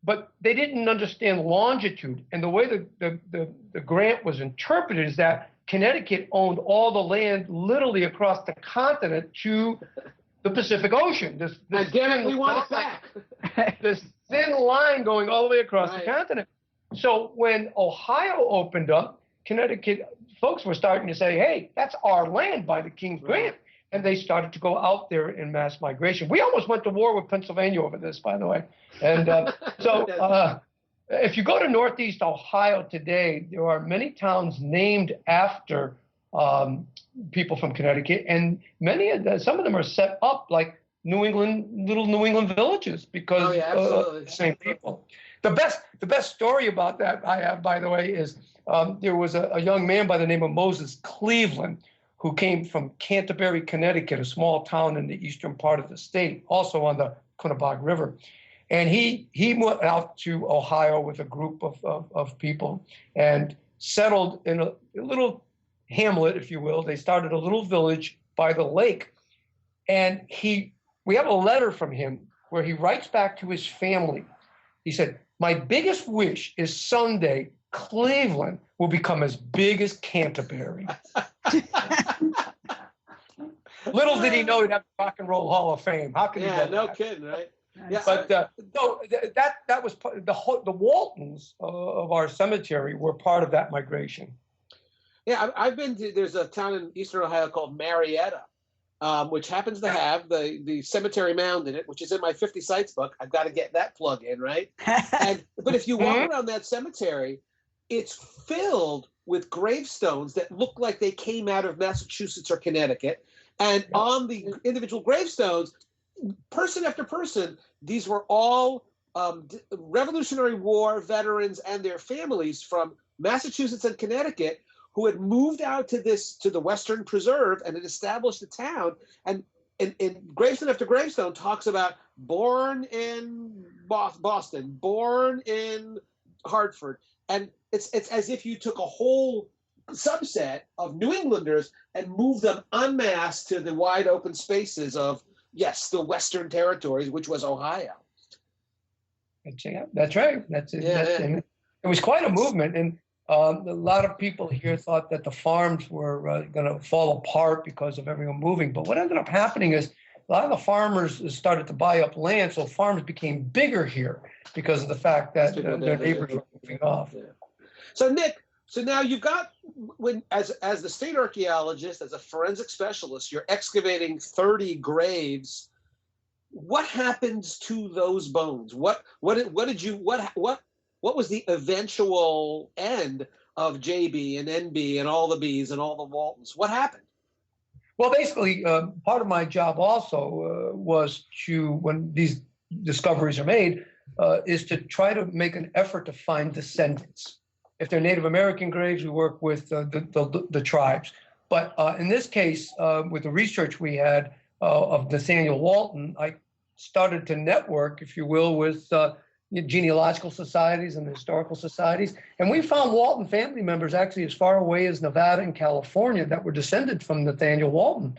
but they didn't understand longitude. And the way the grant was interpreted is that Connecticut owned all the land literally across the continent to the Pacific Ocean. We want it back. This thin line going all the way across the continent. So when Ohio opened up, Connecticut folks were starting to say, hey, that's our land by the King's grant. And they started to go out there in mass migration. We almost went to war with Pennsylvania over this, by the way. And if you go to Northeast Ohio today, there are many towns named after people from Connecticut, and some of them are set up like little New England villages because of the same people. The best story about that I have, by the way, is there was a young man by the name of Moses Cleveland who came from Canterbury, Connecticut, a small town in the eastern part of the state, also on the Quinnipiac River. And he went out to Ohio with a group of people and settled in a little hamlet, if you will. They started a little village by the lake. And we have a letter from him where he writes back to his family. He said, my biggest wish is someday Cleveland will become as big as Canterbury. Little did he know he'd have the Rock and Roll Hall of Fame. How can you know no that? kidding, right? Yeah, but no, that was the Waltons of our cemetery were part of that migration. Yeah, I've been to. There's a town in eastern Ohio called Marietta, which happens to have the cemetery mound in it, which is in my 50 Sites book. I've got to get that plug in, right? But if you walk around that cemetery, it's filled with gravestones that look like they came out of Massachusetts or Connecticut. And on the individual gravestones, person after person, these were all Revolutionary War veterans and their families from Massachusetts and Connecticut who had moved out to the Western Preserve and had established a town. And gravestone after gravestone talks about born in Boston, born in Hartford. And it's as if you took a whole subset of New Englanders and moved them en masse to the wide open spaces of, yes, the Western territories, which was Ohio. That's right. It was quite a movement. And a lot of people here thought that the farms were going to fall apart because of everyone moving. But what ended up happening is a lot of the farmers started to buy up land, so farms became bigger here because of the fact that their neighbors were moving off. Yeah. So Nick, now you've got, as the state archaeologist, as a forensic specialist, you're excavating 30 graves. What happens to those bones? What was the eventual end of JB and NB and all the Bs and all the Waltons? What happened? Well, basically, part of my job also was to, when these discoveries are made, is to try to make an effort to find descendants. If they're Native American graves, we work with the tribes. But in this case, with the research we had of Nathaniel Walton, I started to network, if you will, with genealogical societies and historical societies. And we found Walton family members actually as far away as Nevada and California that were descended from Nathaniel Walton.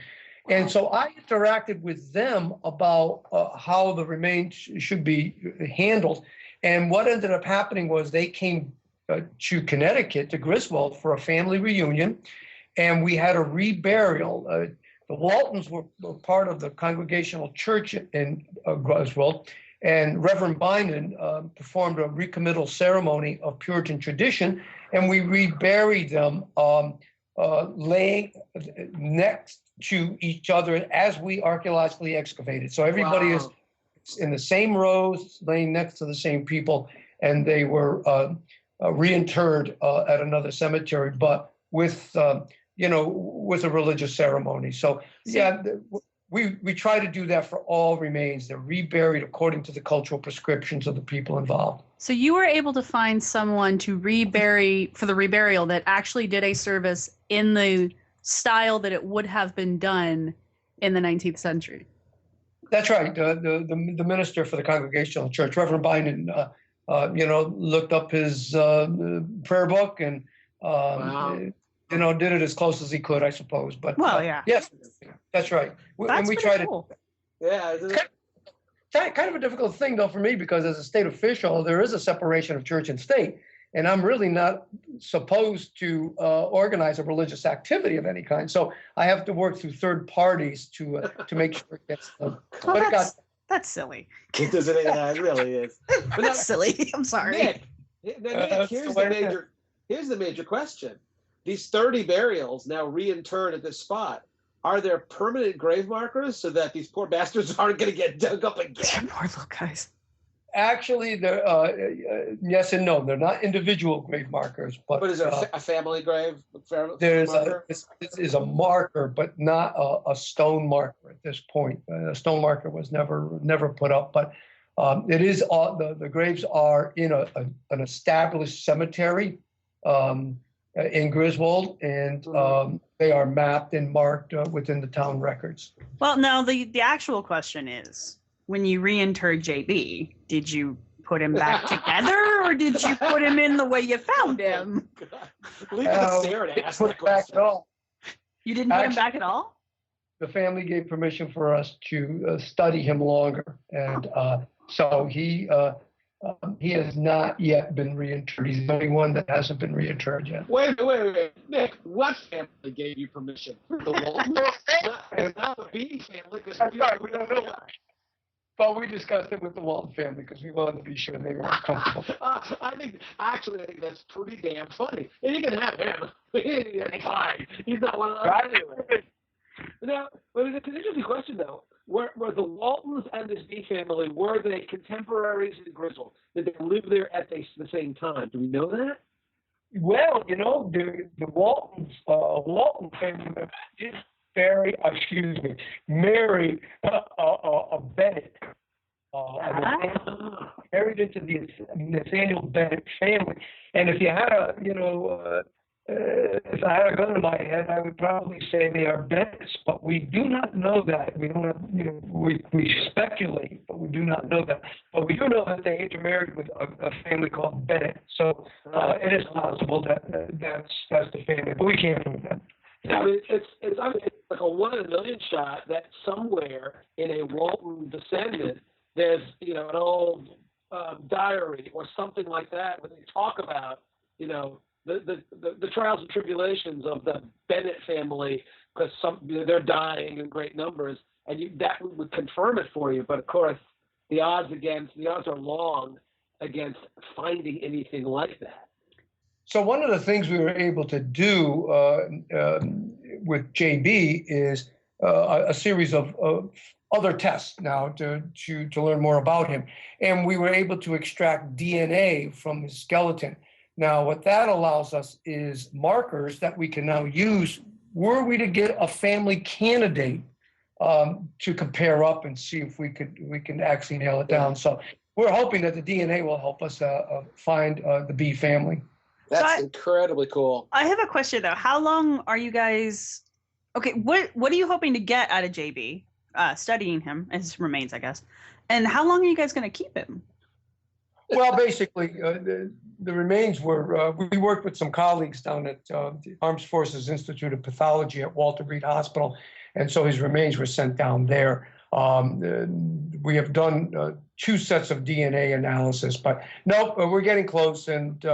And so I interacted with them about how the remains should be handled. And what ended up happening was they came to Connecticut, to Griswold, for a family reunion. And we had a reburial. The Waltons were part of the Congregational Church in Griswold. And Reverend Bynum performed a recommittal ceremony of Puritan tradition, and we reburied them laying next to each other as we archaeologically excavated. So everybody is in the same rows, laying next to the same people, and they were reinterred at another cemetery, but with with a religious ceremony. So yeah. We try to do that for all remains. They're reburied according to the cultural prescriptions of the people involved. So you were able to find someone to rebury for the reburial that actually did a service in the style that it would have been done in the 19th century. That's right. The minister for the Congregational Church, Reverend Bynum, looked up his prayer book and did it as close as he could, I suppose. But yes, that's right. That's we pretty cool. Kind of a difficult thing though for me, because as a state official, there is a separation of church and state, and I'm really not supposed to organize a religious activity of any kind. So I have to work through third parties to make sure it gets done. That's silly. It doesn't. It really is. But that's silly. I'm sorry. Nick, here's the major question. These 30 burials now reinterred at this spot, are there permanent grave markers so that these poor bastards aren't going to get dug up again? Poor little guys. Actually, yes and no. They're not individual grave markers. But is there a family grave? This is a marker, but not a stone marker at this point. A stone marker was never put up, but it is the graves are in an established cemetery in Griswold, and they are mapped and marked within the town records. Well, now the actual question is, when you reinterred JB, did you put him back together, or did you put him in the way you found him? Leave it there to ask the question. You didn't put him back at all? The family gave permission for us to study him longer, and so he has not yet been reinterred. He's the only one that hasn't been reinterred yet. Wait. Nick, what family gave you permission? The Walton? Not the B family. We don't know. But we discussed it with the Walton family because we wanted to be sure they were comfortable. I think that's pretty damn funny. And you can have him. Fine. He's not one of those anyway. Now, it's an interesting question, though. Were the Waltons and this bee family, were they contemporaries in Griswold? Did they live there at the same time? Do we know that? Well, the Walton family member did marry a Bennett. Married into the Nathaniel Bennett family. And if you had if I had a gun to my head, I would probably say they are Bennetts, but we do not know that. We don't have, we speculate, but we do not know that. But we do know that they intermarried with a family called Bennett. So it is possible that that's the family, but we can't prove that. I mean, it's like a 1 in a million shot that somewhere in a Walton descendant, there's an old diary or something like that where they talk about the trials and tribulations of the Bennett family, because they're dying in great numbers, and that would confirm it for you. But of course, the odds are long against finding anything like that. So one of the things we were able to do with JB is a series of other tests now to learn more about him, and we were able to extract DNA from his skeleton. Now, what that allows us is markers that we can now use were we to get a family candidate to compare up and see if we can actually nail it down. So we're hoping that the DNA will help us find the bee family. That's incredibly cool. I have a question though. How long are you guys? Okay, what are you hoping to get out of JB? Studying him, his remains, I guess. And how long are you guys going to keep him? Well, basically, the remains were, we worked with some colleagues down at the Armed Forces Institute of Pathology at Walter Reed Hospital, and so his remains were sent down there. We have done 2 sets of DNA analysis, but no, we're getting close, and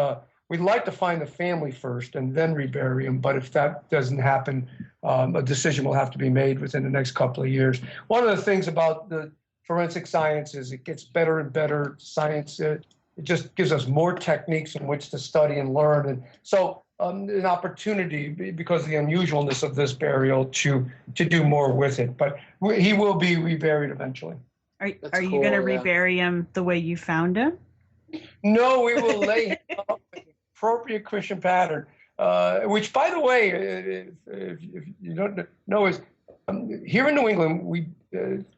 we'd like to find the family first and then rebury him, but if that doesn't happen, a decision will have to be made within the next couple of years. One of the things about the forensic science is it gets better and better. Science, it just gives us more techniques in which to study and learn. And so an opportunity, because of the unusualness of this burial, to do more with it. But he will be reburied eventually. Are you going to rebury him the way you found him? No, we will lay him up in the appropriate Christian pattern, which, by the way, if you don't know, is here in New England,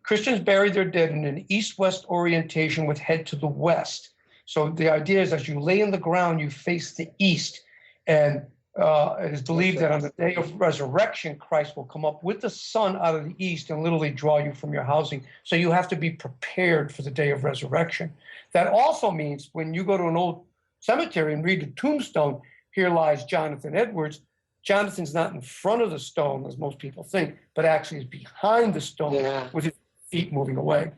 Christians bury their dead in an east-west orientation with head to the west. So the idea is as you lay in the ground, you face the east. And it is believed that on the day of resurrection, Christ will come up with the sun out of the east and literally draw you from your housing. So you have to be prepared for the day of resurrection. That also means when you go to an old cemetery and read the tombstone, here lies Jonathan Edwards. Jonathan's not in front of the stone, as most people think, but actually is behind the stone with his feet moving away.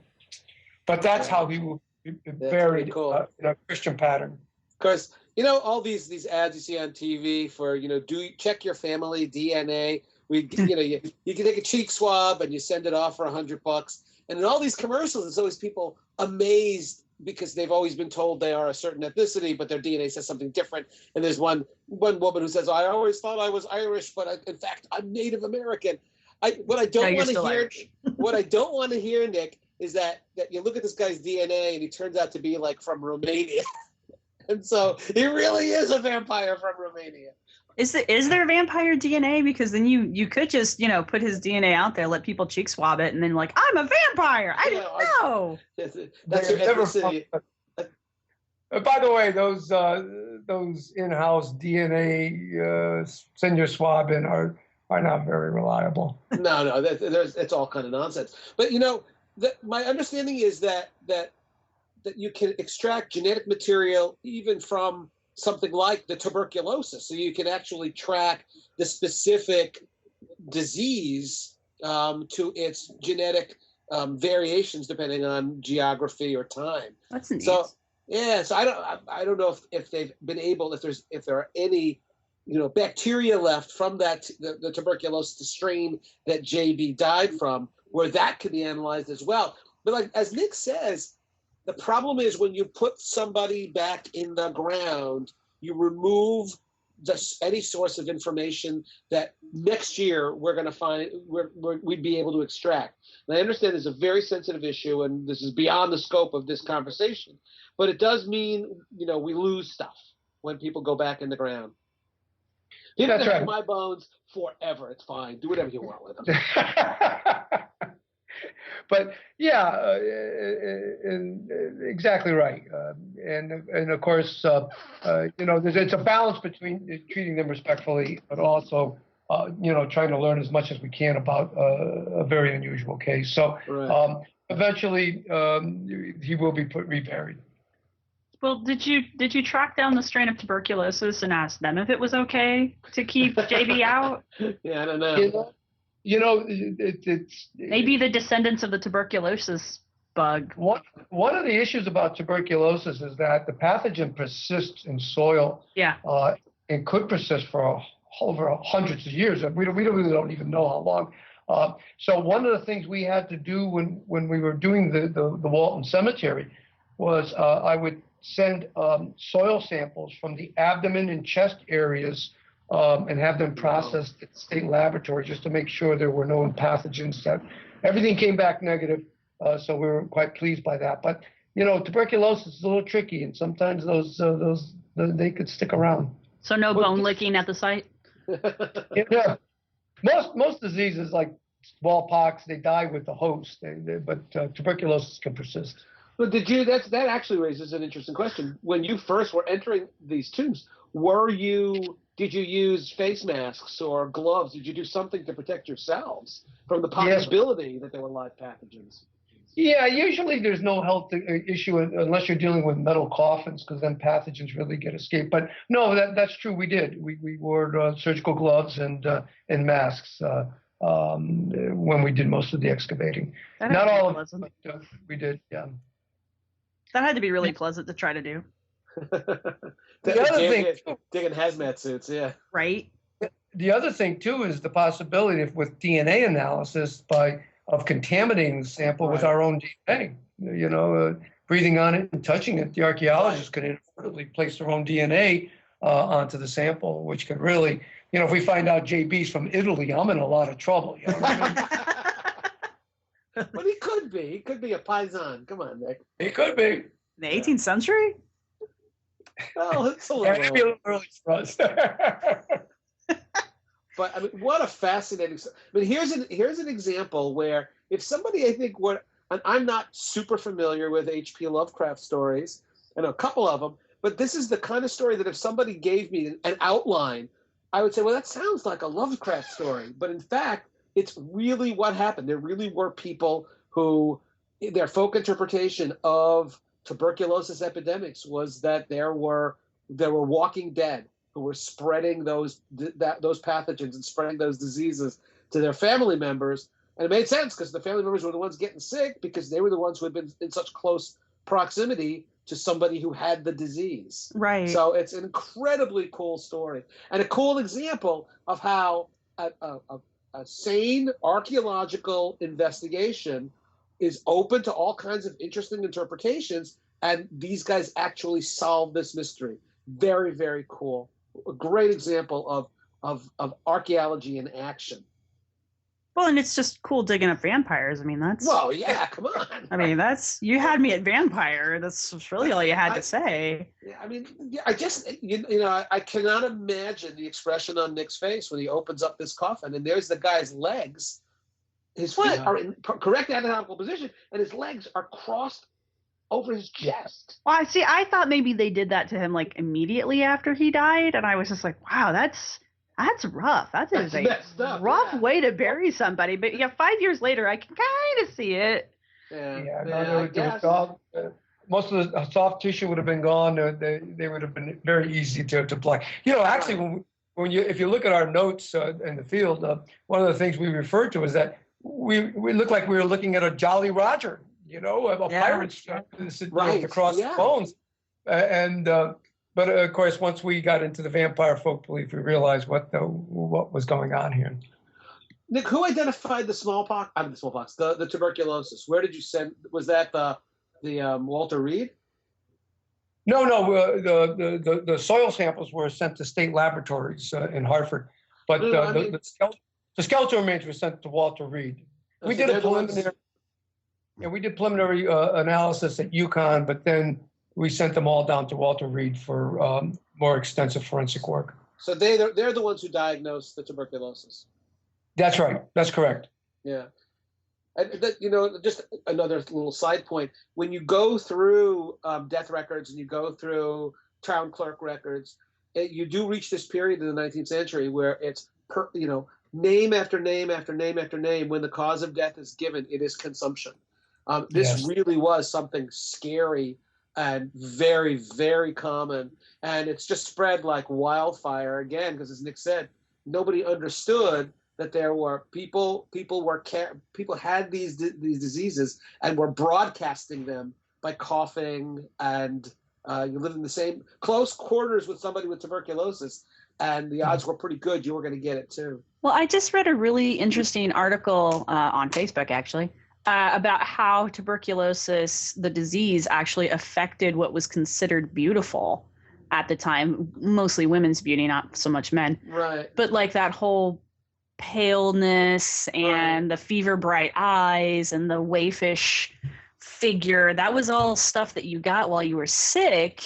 But that's how he will be buried in a Christian pattern. Because, all these ads you see on TV for, check your family DNA. You can take a cheek swab and you send it off for $100. And in all these commercials, it's always people amazed because they've always been told they are a certain ethnicity, but their DNA says something different. And there's one woman who says, I always thought I was Irish, but in fact, I'm Native American. What I don't want to hear, Nick, is that you look at this guy's DNA and he turns out to be like from Romania. And so he really is a vampire from Romania. Is there vampire DNA? Because then you could just, put his DNA out there, let people cheek swab it, and then I'm a vampire. I didn't know. That's your ethnicity. By the way, those in-house DNA send your swab in are not very reliable. No, it's all kind of nonsense. But my understanding is that you can extract genetic material even from something like the tuberculosis, so you can actually track the specific disease to its genetic variations depending on geography or time. That's neat. So I don't know if they've been able, if there are any bacteria left from that the tuberculosis, the strain that JB died from, where that can be analyzed as well. But as Nick says, the problem is when you put somebody back in the ground, you remove just any source of information that next year we're going to find we'd be able to extract. And I understand it's a very sensitive issue, and this is beyond the scope of this conversation, but it does mean, we lose stuff when people go back in the ground. You can have my bones forever. It's fine. Do whatever you want with them. But yeah, exactly right. And of course, it's a balance between treating them respectfully, but also, trying to learn as much as we can about a very unusual case. So eventually, he will be reburied. Well, did you track down the strain of tuberculosis and ask them if it was okay to keep JB out? Yeah, I don't know. It's maybe the descendants of the tuberculosis bug. One of the issues about tuberculosis is that the pathogen persists in soil. Yeah. And could persist for over hundreds of years. We really don't even know how long. So one of the things we had to do when we were doing the Walton Cemetery was I would send soil samples from the abdomen and chest areas and have them processed at the state laboratory just to make sure there were no pathogens. That everything came back negative, so we were quite pleased by that. But tuberculosis is a little tricky, and sometimes those they could stick around. So no bone licking at the site. Yeah, most diseases like smallpox, they die with the host, but tuberculosis can persist. But that actually raises an interesting question. When you first were entering these tombs, did you use face masks or gloves? Did you do something to protect yourselves from the possibility that there were live pathogens? Yeah, usually there's no health issue unless you're dealing with metal coffins, because then pathogens really get escaped. But no, that's true. We did. We wore surgical gloves and masks when we did most of the excavating. Not all of it, but we did. Yeah. That had to be really pleasant to try to do. The other thing, digging hazmat suits, yeah. Right. The other thing too is the possibility with DNA analysis of contaminating the sample with our own DNA. Breathing on it and touching it, the archaeologist could inadvertently place their own DNA onto the sample, which could really, if we find out JB's from Italy, I'm in a lot of trouble. But he could be. He could be a paisan. Come on, Nick. He could be. In the 18th century? Well, it's a little early for us. But I mean, what a fascinating. I mean, here's an example where if somebody, I think, and I'm not super familiar with H.P. Lovecraft stories. I know a couple of them, but this is the kind of story that if somebody gave me an outline, I would say, well, that sounds like a Lovecraft story. But in fact, it's really what happened. There really were people who, their folk interpretation of tuberculosis epidemics was that there were walking dead who were spreading those pathogens and spreading those diseases to their family members. And it made sense because the family members were the ones getting sick because they were the ones who had been in such close proximity to somebody who had the disease. Right. So it's an incredibly cool story and a cool example of how a sane archaeological investigation is open to all kinds of interesting interpretations, and these guys actually solve this mystery. Very, very cool. A great example of archaeology in action. Well, and it's just cool digging up vampires. I mean, that's... Well, yeah, come on. I mean, you had me at vampire. That's really all you had to say. Yeah, I mean, I just, I cannot imagine the expression on Nick's face when he opens up this coffin and there's the guy's legs. His feet are in correct anatomical position and his legs are crossed over his chest. Well, I thought maybe they did that to him like immediately after he died. And I was just like, wow, that's rough. That's a rough way to bury somebody. But 5 years later, I can kind of see it. Most of the soft tissue would have been gone. They would have been very easy to pluck. Actually, if you look at our notes in the field, one of the things we referred to is that we looked like we were looking at a Jolly Roger, a pirate across the bones, But of course, once we got into the vampire folk belief, we realized what was going on here. Nick, who identified the smallpox? The tuberculosis. Where did you send? Was that the Walter Reed? No, the soil samples were sent to state laboratories in Hartford, but the skeletal remains were sent to Walter Reed. We did a preliminary. Yeah, we did preliminary analysis at UConn, but then we sent them all down to Walter Reed for more extensive forensic work. So they're the ones who diagnosed the tuberculosis. That's right. That's correct. Yeah. And just another little side point. When you go through death records and you go through town clerk records, you do reach this period in the 19th century where it's name after name after name after name. When the cause of death is given, it is consumption. This really was something scary and very, very common. And it's just spread like wildfire again, because as Nick said, nobody understood that there were people had these diseases and were broadcasting them by coughing, and you live in the same close quarters with somebody with tuberculosis, and the odds were pretty good you were going to get it too. Well, I just read a really interesting article on Facebook, actually, about how tuberculosis, the disease, actually affected what was considered beautiful at the time, mostly women's beauty, not so much men. Right. But like that whole paleness and the fever bright eyes and the waifish figure, that was all stuff that you got while you were sick.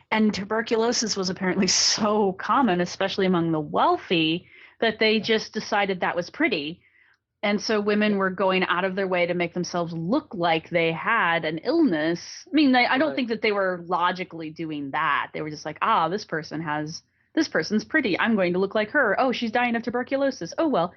And tuberculosis was apparently so common, especially among the wealthy, that they just decided that was pretty. And so women were going out of their way to make themselves look like they had an illness. I mean, I don't think that they were logically doing that. They were just like, this person's pretty. I'm going to look like her. Oh, she's dying of tuberculosis. Oh, well.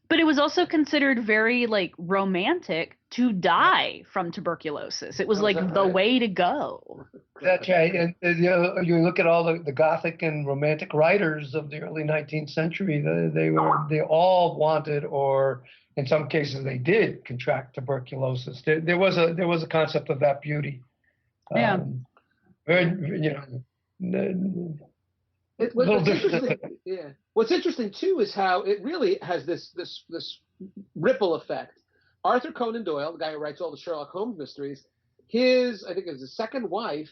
But it was also considered very romantic to die from tuberculosis. It was the way to go. That's right. And you look at all the Gothic and Romantic writers of the early 19th century. They all wanted, or in some cases they did, contract tuberculosis. There was a concept of that beauty. Yeah. What's interesting too is how it really has this ripple effect. Arthur Conan Doyle, the guy who writes all the Sherlock Holmes mysteries, his second wife,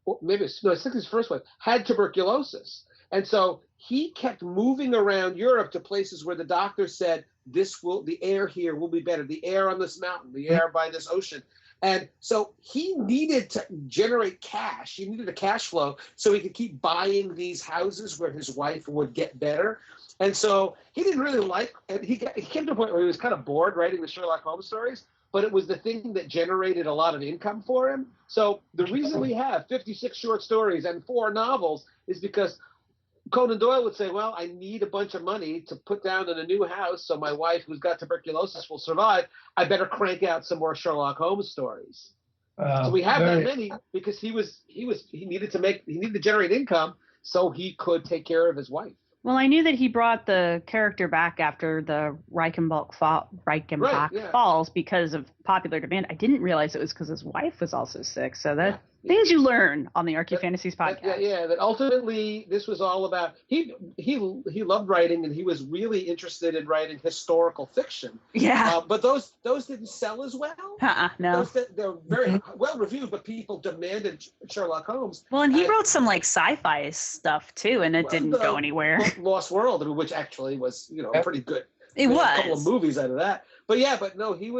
or maybe I think his first wife, had tuberculosis, and so he kept moving around Europe to places where the doctors said the air here will be better, the air on this mountain, the air by this ocean. And so he needed to generate cash. He needed a cash flow so he could keep buying these houses where his wife would get better. And so he didn't really and he came to a point where he was kind of bored writing the Sherlock Holmes stories, but it was the thing that generated a lot of income for him. So the reason we have 56 short stories and 4 novels is because Conan Doyle would say, well, I need a bunch of money to put down in a new house so my wife, who's got tuberculosis, will survive. I better crank out some more Sherlock Holmes stories. So we have that many because he needed to generate income so he could take care of his wife. Well, I knew that he brought the character back after the Reichenbach Falls because of popular demand. I didn't realize it was because his wife was also sick. So that things you learn on the Archaeofantasies podcast. That ultimately this was all about. He loved writing, and he was really interested in writing historical fiction. Yeah. But those didn't sell as well. No. They're very well reviewed, but people demanded Sherlock Holmes. Well, and he wrote some sci-fi stuff too, and it didn't go anywhere. Lost World, which actually was pretty good. It was a couple of movies out of that. But no, he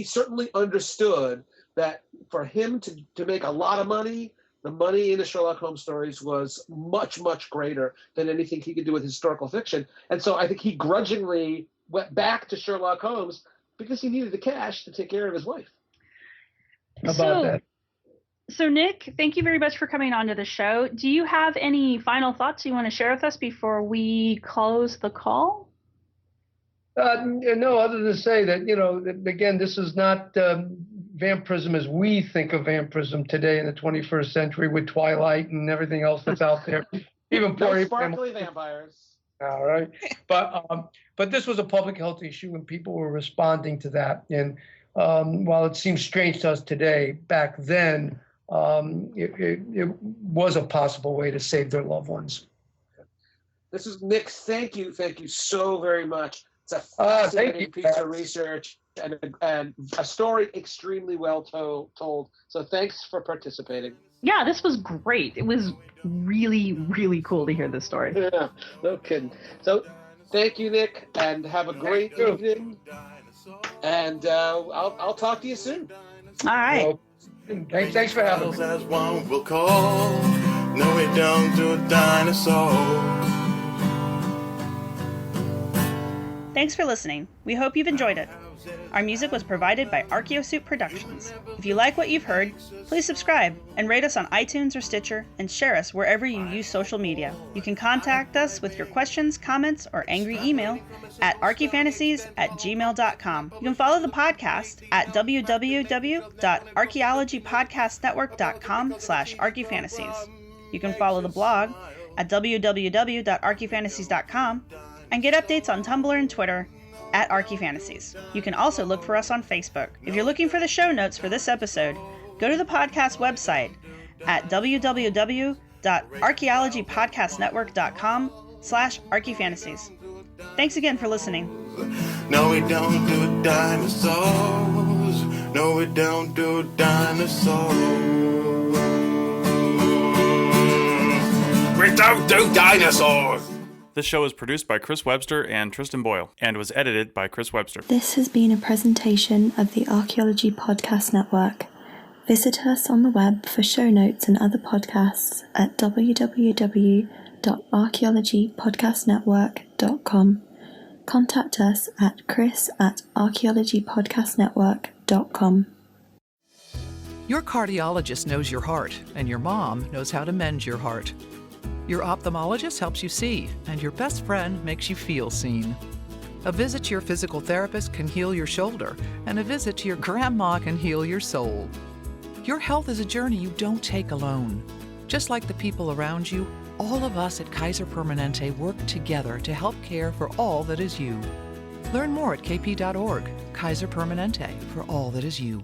certainly understood that for him to make a lot of money, the money in the Sherlock Holmes stories was much, much greater than anything he could do with historical fiction. And so I think he grudgingly went back to Sherlock Holmes because he needed the cash to take care of his wife. How about that? So, Nick, thank you very much for coming on to the show. Do you have any final thoughts you want to share with us before we close the call? No, other than to say that, again, this is not vampirism as we think of vampirism today in the 21st century with Twilight and everything else that's out there. Even no sparkly vampires. All right. But this was a public health issue and people were responding to that. And while it seems strange to us today, back then, it was a possible way to save their loved ones. This is Nick. Thank you so very much It's a Thank fascinating you. piece of research and a story extremely well told. So thanks for participating. Yeah, this was great. It was really, really cool to hear this story. Yeah, no kidding. So thank you, Nick, and have a great evening. And I'll talk to you soon. All right. Well, thanks for having me. As one will call. No, we don't do dinosaurs. Thanks for listening. We hope you've enjoyed it. Our music was provided by Archaeology Productions. If you like what you've heard, please subscribe and rate us on iTunes or Stitcher and share us wherever you use social media. You can contact us with your questions, comments, or angry email at archifantasies@gmail.com. You can follow the podcast at www.archaeologypodcastnetwork.com/archifantasies. You can follow the blog at www.archifantasies.com and get updates on Tumblr and Twitter at Archaeofantasies. You can also look for us on Facebook. If you're looking for the show notes for this episode, go to the podcast website at www.archaeologypodcastnetwork.com/archaeofantasies. Thanks again for listening. No, we don't do dinosaurs. No, we don't do dinosaurs. We don't do dinosaurs. This show is produced by Chris Webster and Tristan Boyle, and was edited by Chris Webster. This has been a presentation of the Archaeology Podcast Network. Visit us on the web for show notes and other podcasts at www.archaeologypodcastnetwork.com. Contact us at chris@archaeologypodcastnetwork.com. Your cardiologist knows your heart, and your mom knows how to mend your heart. Your ophthalmologist helps you see, and your best friend makes you feel seen. A visit to your physical therapist can heal your shoulder, and a visit to your grandma can heal your soul. Your health is a journey you don't take alone. Just like the people around you, all of us at Kaiser Permanente work together to help care for all that is you. Learn more at kp.org. Kaiser Permanente, for all that is you.